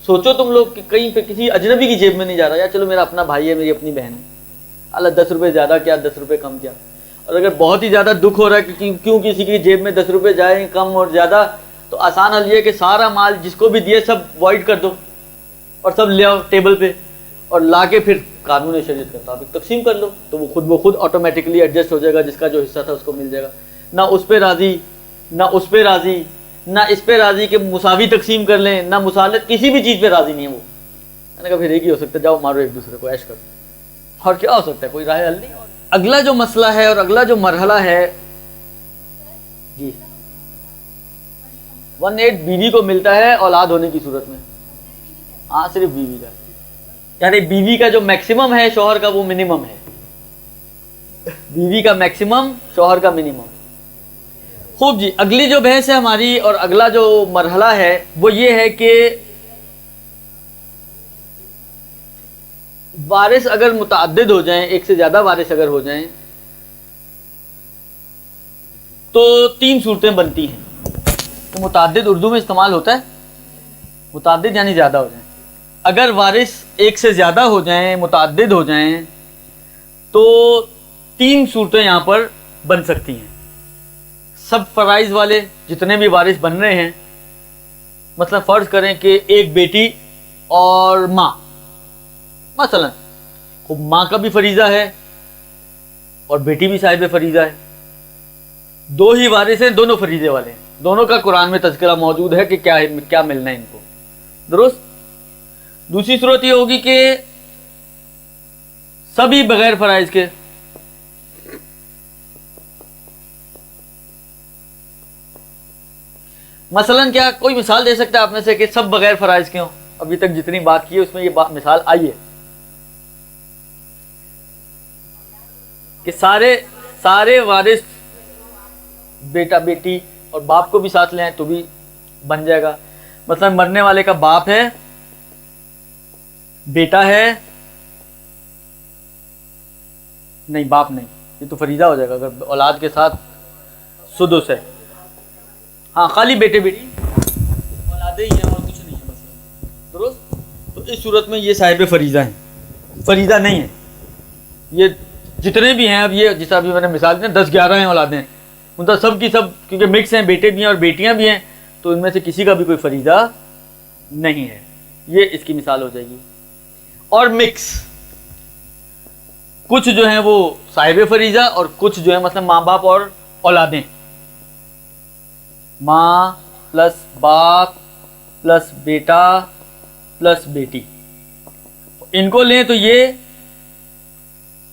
سوچو تم لوگ کہ کہیں پہ کسی اجنبی کی جیب میں نہیں جا رہا، یا چلو میرا اپنا بھائی ہے، میری اپنی بہن ہے، اللہ 10 روپے زیادہ کیا 10 روپے کم کیا۔ اور اگر بہت ہی زیادہ دکھ ہو رہا ہے کہ کیوں کسی کی جیب میں 10 روپے جائیں کم اور زیادہ، تو آسان حل یہ ہے کہ سارا مال جس کو بھی دیے سب وائڈ کر دو، اور سب لے آؤ ٹیبل پہ، اور لا کے پھر قانون شریعت کے مطابق تقسیم کر لو، تو وہ خود آٹومیٹکلی ایڈجسٹ ہو جائے گا، جس کا جو حصہ تھا اس کو مل جائے گا۔ نہ اس پہ راضی، نہ اس پہ راضی، نہ اس پہ راضی کہ مساوی تقسیم کر لیں، نہ مسالت، کسی بھی چیز پہ راضی نہیں ہے وہ۔ میں نے کہا پھر ایک ہی ہو سکتا ہے، جاؤ مارو ایک دوسرے کو، عیش کرو، اور کیا ہو سکتا ہے، کوئی راہ حل نہیں۔ اگلا جو مسئلہ ہے اور اگلا جو مرحلہ ہے جی 1/8 بیوی کو ملتا ہے اولاد ہونے کی صورت میں، ہاں صرف بیوی کا، یعنی بیوی کا جو میکسیمم ہے شوہر کا وہ منیمم ہے، بیوی کا میکسیمم شوہر کا منیمم۔ خوب جی، اگلی جو بحث ہے ہماری اور اگلا جو مرحلہ ہے وہ یہ ہے کہ وارث اگر متعدد ہو جائیں، ایک سے زیادہ وارث اگر ہو جائیں تو 3 صورتیں بنتی ہیں۔ تو متعدد اردو میں استعمال ہوتا ہے، متعدد یعنی زیادہ ہو جائیں۔ اگر وارث ایک سے زیادہ ہو جائیں، متعدد ہو جائیں، تو 3 صورتیں یہاں پر بن سکتی ہیں۔ سب فرائض والے جتنے بھی وارث بن رہے ہیں، مثلا فرض کریں کہ ایک بیٹی اور ماں، مثلا خوب ماں کا بھی فریضہ ہے اور بیٹی بھی صاحب فریضہ ہے، 2 ہی وارث ہیں، دونوں فریضے والے ہیں، دونوں کا قرآن میں تذکرہ موجود ہے کہ کیا ملنا ہے ان کو، درست۔ دوسری صورت یہ ہوگی کہ سبھی بغیر فرائض کے، مثلا کیا کوئی مثال دے سکتا ہے آپ میں سے کہ سب بغیر فرائض کے ہوں؟ ابھی تک جتنی بات کی ہے اس میں یہ مثال آئی ہے کہ سارے وارث بیٹا بیٹی اور باپ کو بھی ساتھ لیں تو بھی بن جائے گا۔ مثلا مرنے والے کا باپ ہے، بیٹا ہے، نہیں باپ نہیں، یہ تو فریضہ ہو جائے گا اگر اولاد کے ساتھ سدس ہے، ہاں خالی بیٹے بیٹی اولادیں ہی ہیں اور کچھ نہیں ہے مثلا، درست۔ تو اس صورت میں یہ صاحب فریضہ ہیں، فریضہ نہیں ہے، یہ جتنے بھی ہیں، اب یہ جیسا ابھی میں نے مثال دی 10-11 ہیں اولادیں، ان کا سب کی سب کیونکہ مکس ہیں، بیٹے بھی ہیں اور بیٹیاں بھی ہیں، تو ان میں سے کسی کا بھی کوئی فریضہ نہیں ہے، یہ اس کی مثال ہو جائے گی۔ اور مکس، کچھ جو ہیں وہ صاحب فریضہ اور کچھ جو ہیں مثلا ماں باپ اور اولادیں، ماں پلس باپ پلس بیٹا پلس بیٹی، ان کو لیں تو یہ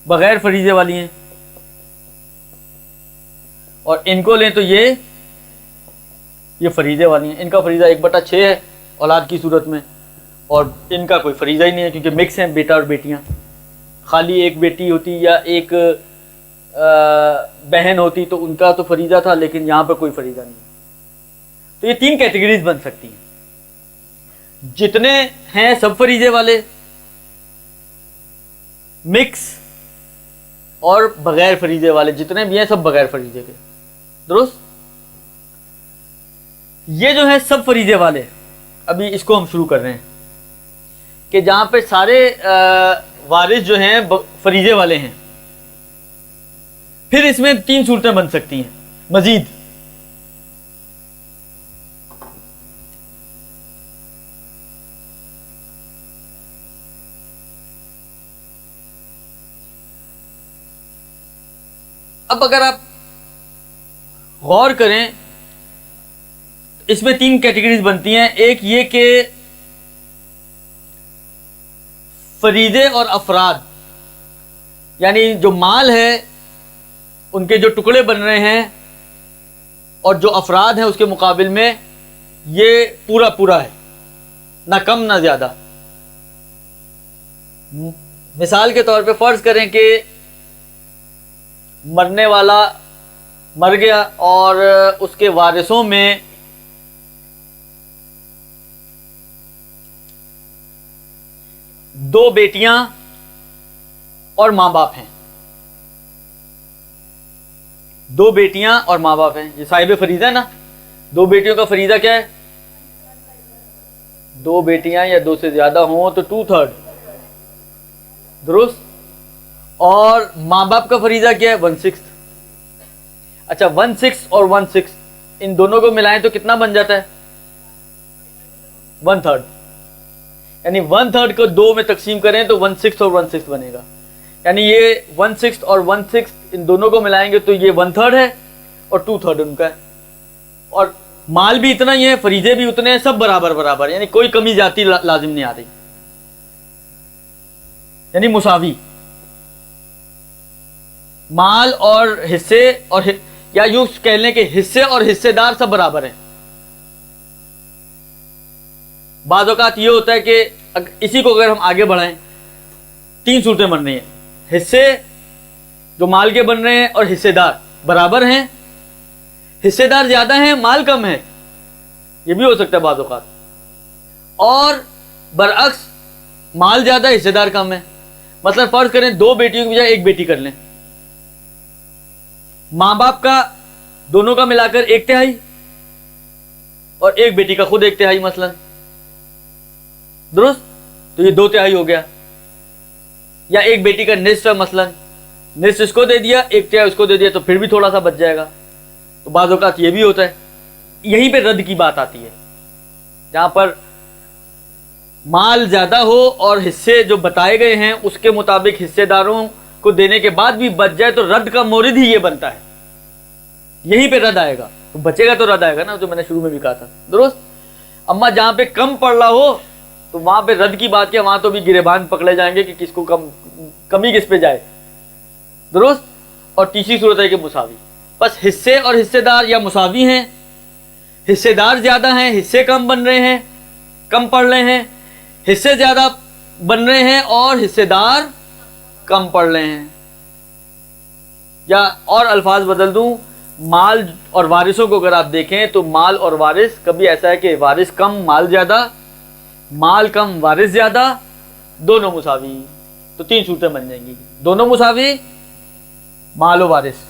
بغیر فریضے والی ہیں، اور ان کو لیں تو یہ فریضے والی ہیں۔ ان کا فریضہ 1/6 ہے اولاد کی صورت میں، اور ان کا کوئی فریضہ ہی نہیں ہے کیونکہ مکس ہیں بیٹا اور بیٹیاں۔ خالی ایک بیٹی ہوتی یا ایک بہن ہوتی تو ان کا تو فریضہ تھا، لیکن یہاں پہ کوئی فریضہ نہیں ہے۔ تو یہ 3 کیٹیگریز بن سکتی ہیں، جتنے ہیں سب فریضے والے، مکس، اور بغیر فریضے والے، جتنے بھی ہیں سب بغیر فریضے کے، درست۔ یہ جو ہے سب فریضے والے، ابھی اس کو ہم شروع کر رہے ہیں کہ جہاں پہ سارے وارث جو ہیں فریضے والے ہیں، پھر اس میں 3 صورتیں بن سکتی ہیں مزید. اب اگر آپ غور کریں اس میں 3 کیٹیگریز بنتی ہیں. ایک یہ کہ فریضے اور افراد، یعنی جو مال ہے ان کے جو ٹکڑے بن رہے ہیں اور جو افراد ہیں اس کے مقابل میں یہ پورا پورا ہے، نہ کم نہ زیادہ. مثال کے طور پہ فرض کریں کہ مرنے والا مر گیا اور اس کے وارثوں میں دو بیٹیاں اور ماں باپ ہیں. دو بیٹیاں اور ماں باپ ہیں. یہ صاحب فریضہ ہے نا. دو بیٹیوں کا فریضہ کیا ہے؟ 2 بیٹیاں یا 2 سے زیادہ ہوں تو 2/3 درست. اور ماں باپ کا فریضہ کیا ہے؟ 1/6. اچھا 1/6 اور 1/6 ان دونوں کو ملائیں تو کتنا بن جاتا ہے؟ 1/3. یعنی 1/3 کو 2 میں تقسیم کریں تو 1/6 اور 1/6 بنے گا. یعنی یہ 1/6 اور 1/6 ان دونوں کو ملائیں گے تو یہ 1/3 ہے اور 2/3 ان کا ہے. اور مال بھی اتنا ہی ہے، فریضے بھی اتنے ہیں، سب برابر برابر، یعنی کوئی کمی زیادتی لازم نہیں آ رہی، یعنی مساوی. مال اور حصے اور یا یوں کہہ لیں کہ حصے اور حصے دار سب برابر ہیں. بعض اوقات یہ ہوتا ہے کہ اسی کو اگر ہم آگے بڑھائیں 3 صورتیں بن رہی ہیں. حصے جو مال کے بن رہے ہیں اور حصے دار برابر ہیں، حصے دار زیادہ ہیں مال کم ہے، یہ بھی ہو سکتا ہے بعض اوقات. اور برعکس مال زیادہ حصے دار کم ہے. مثلا فرض کریں 2 بیٹیوں کی بجائے 1 بیٹی کر لیں. ماں باپ کا دونوں کا ملا کر 1/3 اور 1 بیٹی کا خود 1/3 مثلا درست. تو یہ 2/3 ہو گیا. یا 1 بیٹی کا نصف ہے، مثلا نصف اس کو دے دیا، 1/3 اس کو دے دیا تو پھر بھی تھوڑا سا بچ جائے گا. تو بعض اوقات یہ بھی ہوتا ہے. یہیں پہ رد کی بات آتی ہے، جہاں پر مال زیادہ ہو اور حصے جو بتائے گئے ہیں اس کے مطابق حصے داروں کو دینے کے بعد بھی بچ جائے تو رد کا مورد ہی یہ بنتا ہے. یہیں پہ رد آئے گا. بچے گا تو رد آئے گا نا، جو میں نے شروع میں بھی کہا تھا درست. اما جہاں پہ کم پڑ رہا ہو تو وہاں پہ رد کی بات کیا، وہاں تو بھی گریبان پکڑے جائیں گے کہ کس کو کمی کس پہ جائے درست. اور تیسری صورت ہے کہ مساوی. بس حصے اور حصے دار یا مساوی ہیں، حصے دار زیادہ ہیں، حصے کم بن رہے ہیں، کم پڑ رہے ہیں، حصے زیادہ بن رہے ہیں اور حصے دار کم پڑ رہے ہیں. یا اور الفاظ بدل دوں، مال اور وارثوں کو اگر آپ دیکھیں تو مال اور وارث کبھی ایسا ہے کہ وارث کم مال زیادہ، مال کم وارث زیادہ، دونوں مساوی. تو 3 صورتیں بن جائیں گی، دونوں مساوی، مال و وارث.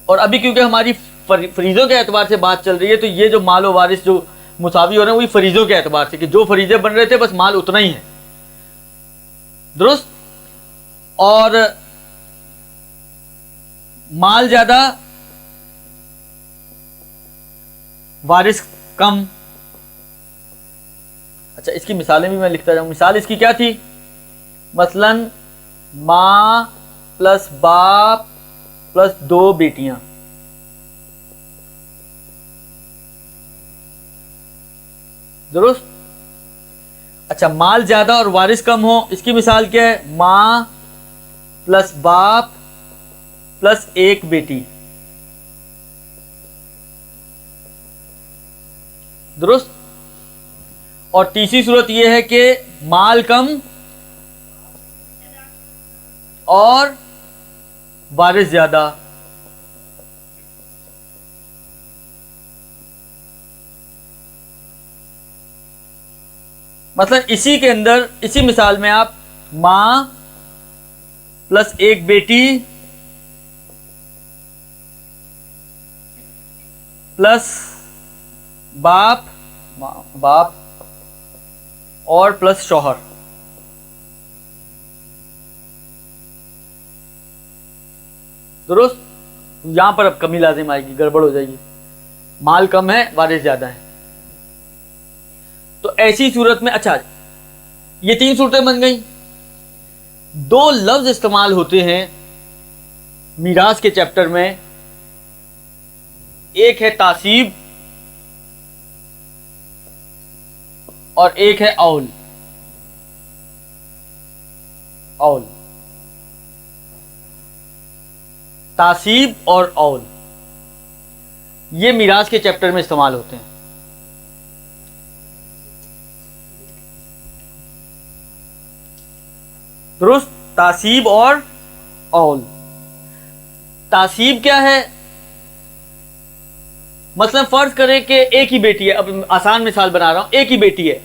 اور ابھی کیونکہ ہماری فریضوں کے اعتبار سے بات چل رہی ہے تو یہ جو مال و وارث جو مساوی ہو رہے ہیں وہی فریضوں کے اعتبار سے، کہ جو فریضے بن رہے تھے بس مال اتنا ہی ہے درست. اور مال زیادہ وارث کم. اچھا اس کی مثالیں بھی میں لکھتا جاؤں. مثال اس کی کیا تھی؟ مثلا ماں پلس باپ پلس 2 بیٹیاں. درست. اچھا مال زیادہ اور وارث کم ہو، اس کی مثال کیا ہے؟ ماں پلس باپ پلس 1 بیٹی. درست. اور تیسری صورت یہ ہے کہ مال کم اور وارث زیادہ. مثلا اسی کے اندر اسی مثال میں آپ ماں پلس 1 بیٹی پلس باپ اور پلس شوہر. درست. یہاں پر اب کمی لازم آئے گی, گڑبڑ ہو جائے گی. مال کم ہے, وارث زیادہ ہے. تو ایسی صورت میں اچھا یہ 3 صورتیں بن گئیں. 2 لفظ استعمال ہوتے ہیں میراث کے چیپٹر میں. ایک ہے تعصیب اور ایک ہے اول. اول, تعصیب اور اول, یہ میراث کے چیپٹر میں استعمال ہوتے ہیں. درست. تعصیب اور اول. تعصیب کیا ہے؟ مثلا فرض کریں کہ ایک ہی بیٹی ہے, اب آسان مثال بنا رہا ہوں, ایک ہی بیٹی ہے.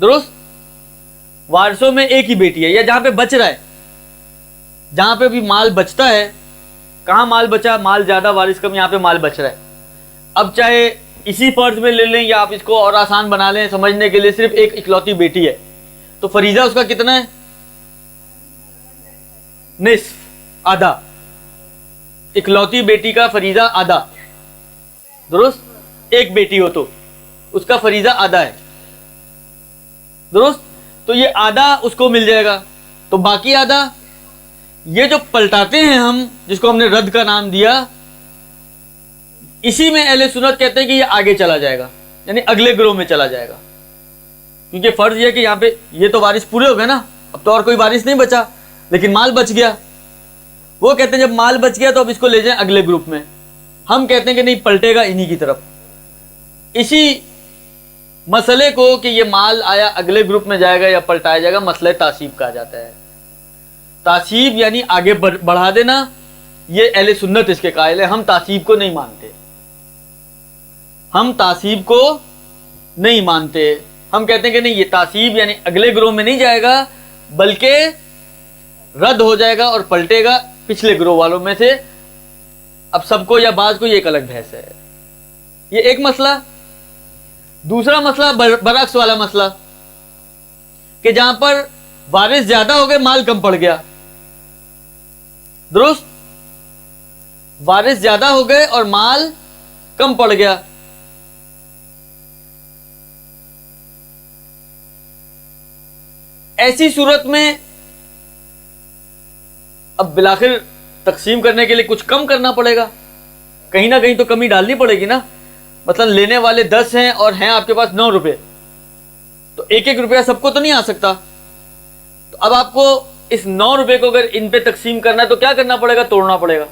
درست. وارثوں میں ایک ہی بیٹی ہے, یا جہاں پہ بچ رہا ہے, جہاں پہ بھی مال بچتا ہے. کہاں مال بچا؟ مال زیادہ وارث کم, یہاں پہ مال بچ رہا ہے. اب چاہے اسی فرض میں لے لیں یا آپ اس کو اور آسان بنا لیں سمجھنے کے لیے, صرف ایک اکلوتی بیٹی ہے, تو فریضہ اس کا کتنا ہے؟ نصف, آدھا. اکلوتی بیٹی کا فریضہ آدھا. درست. ایک بیٹی ہو تو اس کا فریضہ آدھا ہے. درست. تو یہ آدھا اس کو مل جائے گا, تو باقی آدھا یہ جو پلٹاتے ہیں ہم, جس کو ہم نے رد کا نام دیا, اسی میں اہل سنت کہتے ہیں کہ یہ آگے چلا جائے گا, یعنی اگلے گروہ میں چلا جائے گا. کیونکہ فرض یہ کہ یہاں پہ یہ تو وارث پورے ہو گئے نا, اب تو اور کوئی وارث نہیں بچا, لیکن مال بچ گیا. وہ کہتے ہیں جب مال بچ گیا تو اب اس کو لے جائیں اگلے گروپ میں. ہم کہتے ہیں کہ نہیں, پلٹے گا انہی کی طرف. اسی مسئلے کو کہ یہ مال آیا اگلے گروپ میں جائے گا یا پلٹایا جائے گا, مسئلہ تعصیب کہا جاتا ہے. تعصیب یعنی آگے بڑھا دینا. یہ اہل سنت اس کے قائل ہے. ہم تعصیب کو نہیں مانتے, ہم تعصیب کو نہیں مانتے. ہم کہتے ہیں کہ نہیں, یہ تعصیب یعنی اگلے گروہ میں نہیں جائے گا, بلکہ رد ہو جائے گا اور پلٹے گا پچھلے گروہ والوں میں سے. اب سب کو یا بعض کو, یہ ایک الگ بحث ہے. یہ ایک مسئلہ. دوسرا مسئلہ برعکس والا مسئلہ, کہ جہاں پر وارث زیادہ ہو گئے, مال کم پڑ گیا. درست. وارث زیادہ ہو گئے اور مال کم پڑ گیا. ایسی صورت میں اب بالآخر تقسیم کرنے کے لیے کچھ کم کرنا پڑے گا, کہیں نہ کہیں تو کمی ڈالنی پڑے گی نا. مثلا لینے والے 10 ہیں اور ہیں آپ کے پاس 9 روپے, تو 1-1 روپیہ سب کو تو نہیں آ سکتا. تو اب آپ کو اس 9 روپے کو اگر ان پہ تقسیم کرنا ہے تو کیا کرنا پڑے گا؟ توڑنا پڑے گا,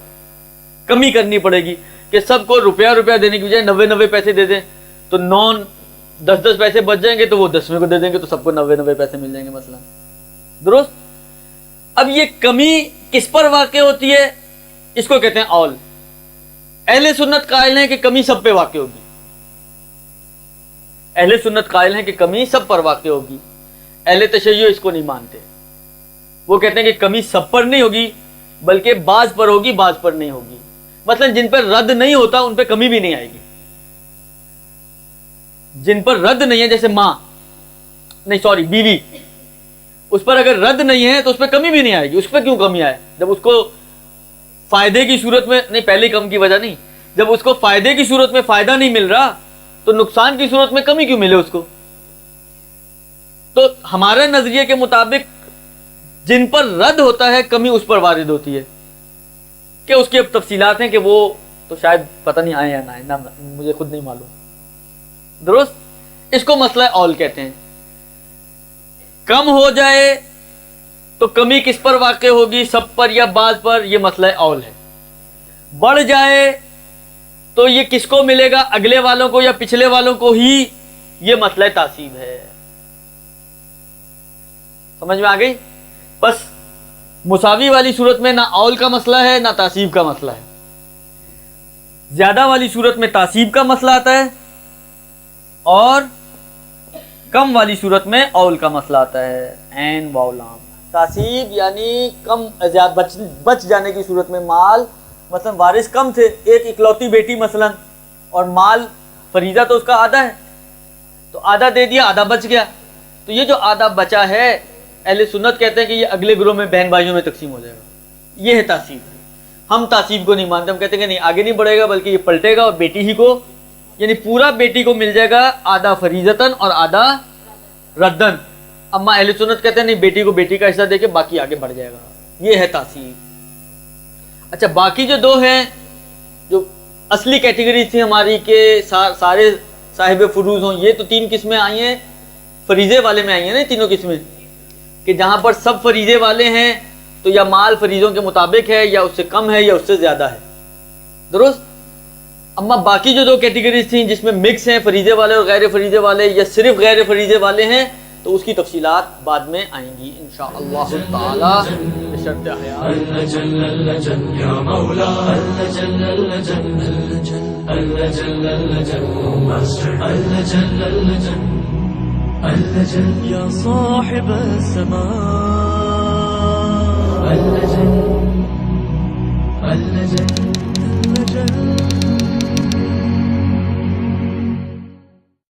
کمی کرنی پڑے گی. کہ سب کو روپیہ دینے کی بجائے 90 پیسے دے دیں, تو 10 پیسے بچ جائیں گے, تو وہ 10ویں کو دے دیں گے, تو سب کو 90 پیسے مل جائیں گے مثلا. درست. اب یہ کمی کس پر واقع ہوتی ہے؟ اس کو کہتے ہیں اول. اہل سنت قائل ہیں کہ کمی سب پہ واقع ہوگی. اہل سنت قائل ہیں کہ کمی سب پر واقع ہوگی. اہل تشیع اس کو نہیں مانتے. وہ کہتے ہیں کہ کمی سب پر نہیں ہوگی, بلکہ بعض پر ہوگی, بعض پر نہیں ہوگی. مثلا جن پر رد نہیں ہوتا ان پہ کمی بھی نہیں آئے گی. جن پر رد نہیں ہے, جیسے بیوی, اس پر اگر رد نہیں ہے تو اس پہ کمی بھی نہیں آئے گی. اس پہ کیوں کمی آئے؟ جب اس کو فائدے کی صورت میں نہیں, پہلی کم کی وجہ نہیں, جب اس کو فائدے کی صورت میں فائدہ نہیں مل رہا تو نقصان کی صورت میں کمی کیوں ملے اس کو؟ تو ہمارے نظریے کے مطابق جن پر رد ہوتا ہے کمی اس پر وارد ہوتی ہے. کہ اس کی اب تفصیلات ہیں کہ وہ تو شاید پتہ نہیں آئے یا نہ آئے, مجھے خود نہیں معلوم. درست. اس کو مسئلہ اول کہتے ہیں. کم ہو جائے تو کمی کس پر واقع ہوگی, سب پر یا بعض پر, یہ مسئلہ اول ہے. بڑھ جائے تو یہ کس کو ملے گا, اگلے والوں کو یا پچھلے والوں کو ہی, یہ مسئلہ تعصیب ہے. سمجھ میں آ گئی؟ بس مساوی والی صورت میں نہ اول کا مسئلہ ہے نہ تعصیب کا مسئلہ ہے. زیادہ والی صورت میں تعصیب کا مسئلہ آتا ہے, اور کم والی صورت میں اول کا مسئلہ آتا ہے. عین واو لام. تعصیب یعنی کم بچ جانے کی صورت میں مال, مثلا وارث کم تھے, ایک اکلوتی بیٹی مثلا, اور مال فریضہ تو اس کا آدھا ہے, تو آدھا دے دیا, آدھا بچ گیا. تو یہ جو آدھا بچا ہے اہل سنت کہتے ہیں کہ یہ اگلے گروہ میں بہن بھائیوں میں تقسیم ہو جائے گا. یہ ہے تعصیب. ہم تعصیب کو نہیں مانتے، ہم کہتے ہیں کہ نہیں آگے نہیں بڑھے گا بلکہ یہ پلٹے گا اور بیٹی ہی کو، یعنی پورا بیٹی کو مل جائے گا، آدھا فریضتاً اور آدھا ردن. اما اہل سنت کہتے ہیں نہیں، بیٹی کو بیٹی کا حصہ دے کے باقی آگے بڑھ جائے گا. یہ ہے تعصیب. اچھا باقی جو دو ہیں جو اصلی کیٹیگری تھی ہماری کہ سارے صاحب فروض ہوں، یہ تو تین قسمیں آئی ہیں، فریضے والے میں آئی ہیں نا تینوں قسمیں، کہ جہاں پر سب فریضے والے ہیں تو یا مال فریضوں کے مطابق ہے یا اس سے کم ہے یا اس سے زیادہ ہے. درست. اما باقی جو دو کیٹیگریز تھیں جس میں مکس ہیں فریضے والے اور غیر فریضے والے یا صرف غیر فریضے والے ہیں، تو اس کی تفصیلات بعد میں آئیں گی انشاءاللہ تعالی بشرط حیات. يا صاحب السماء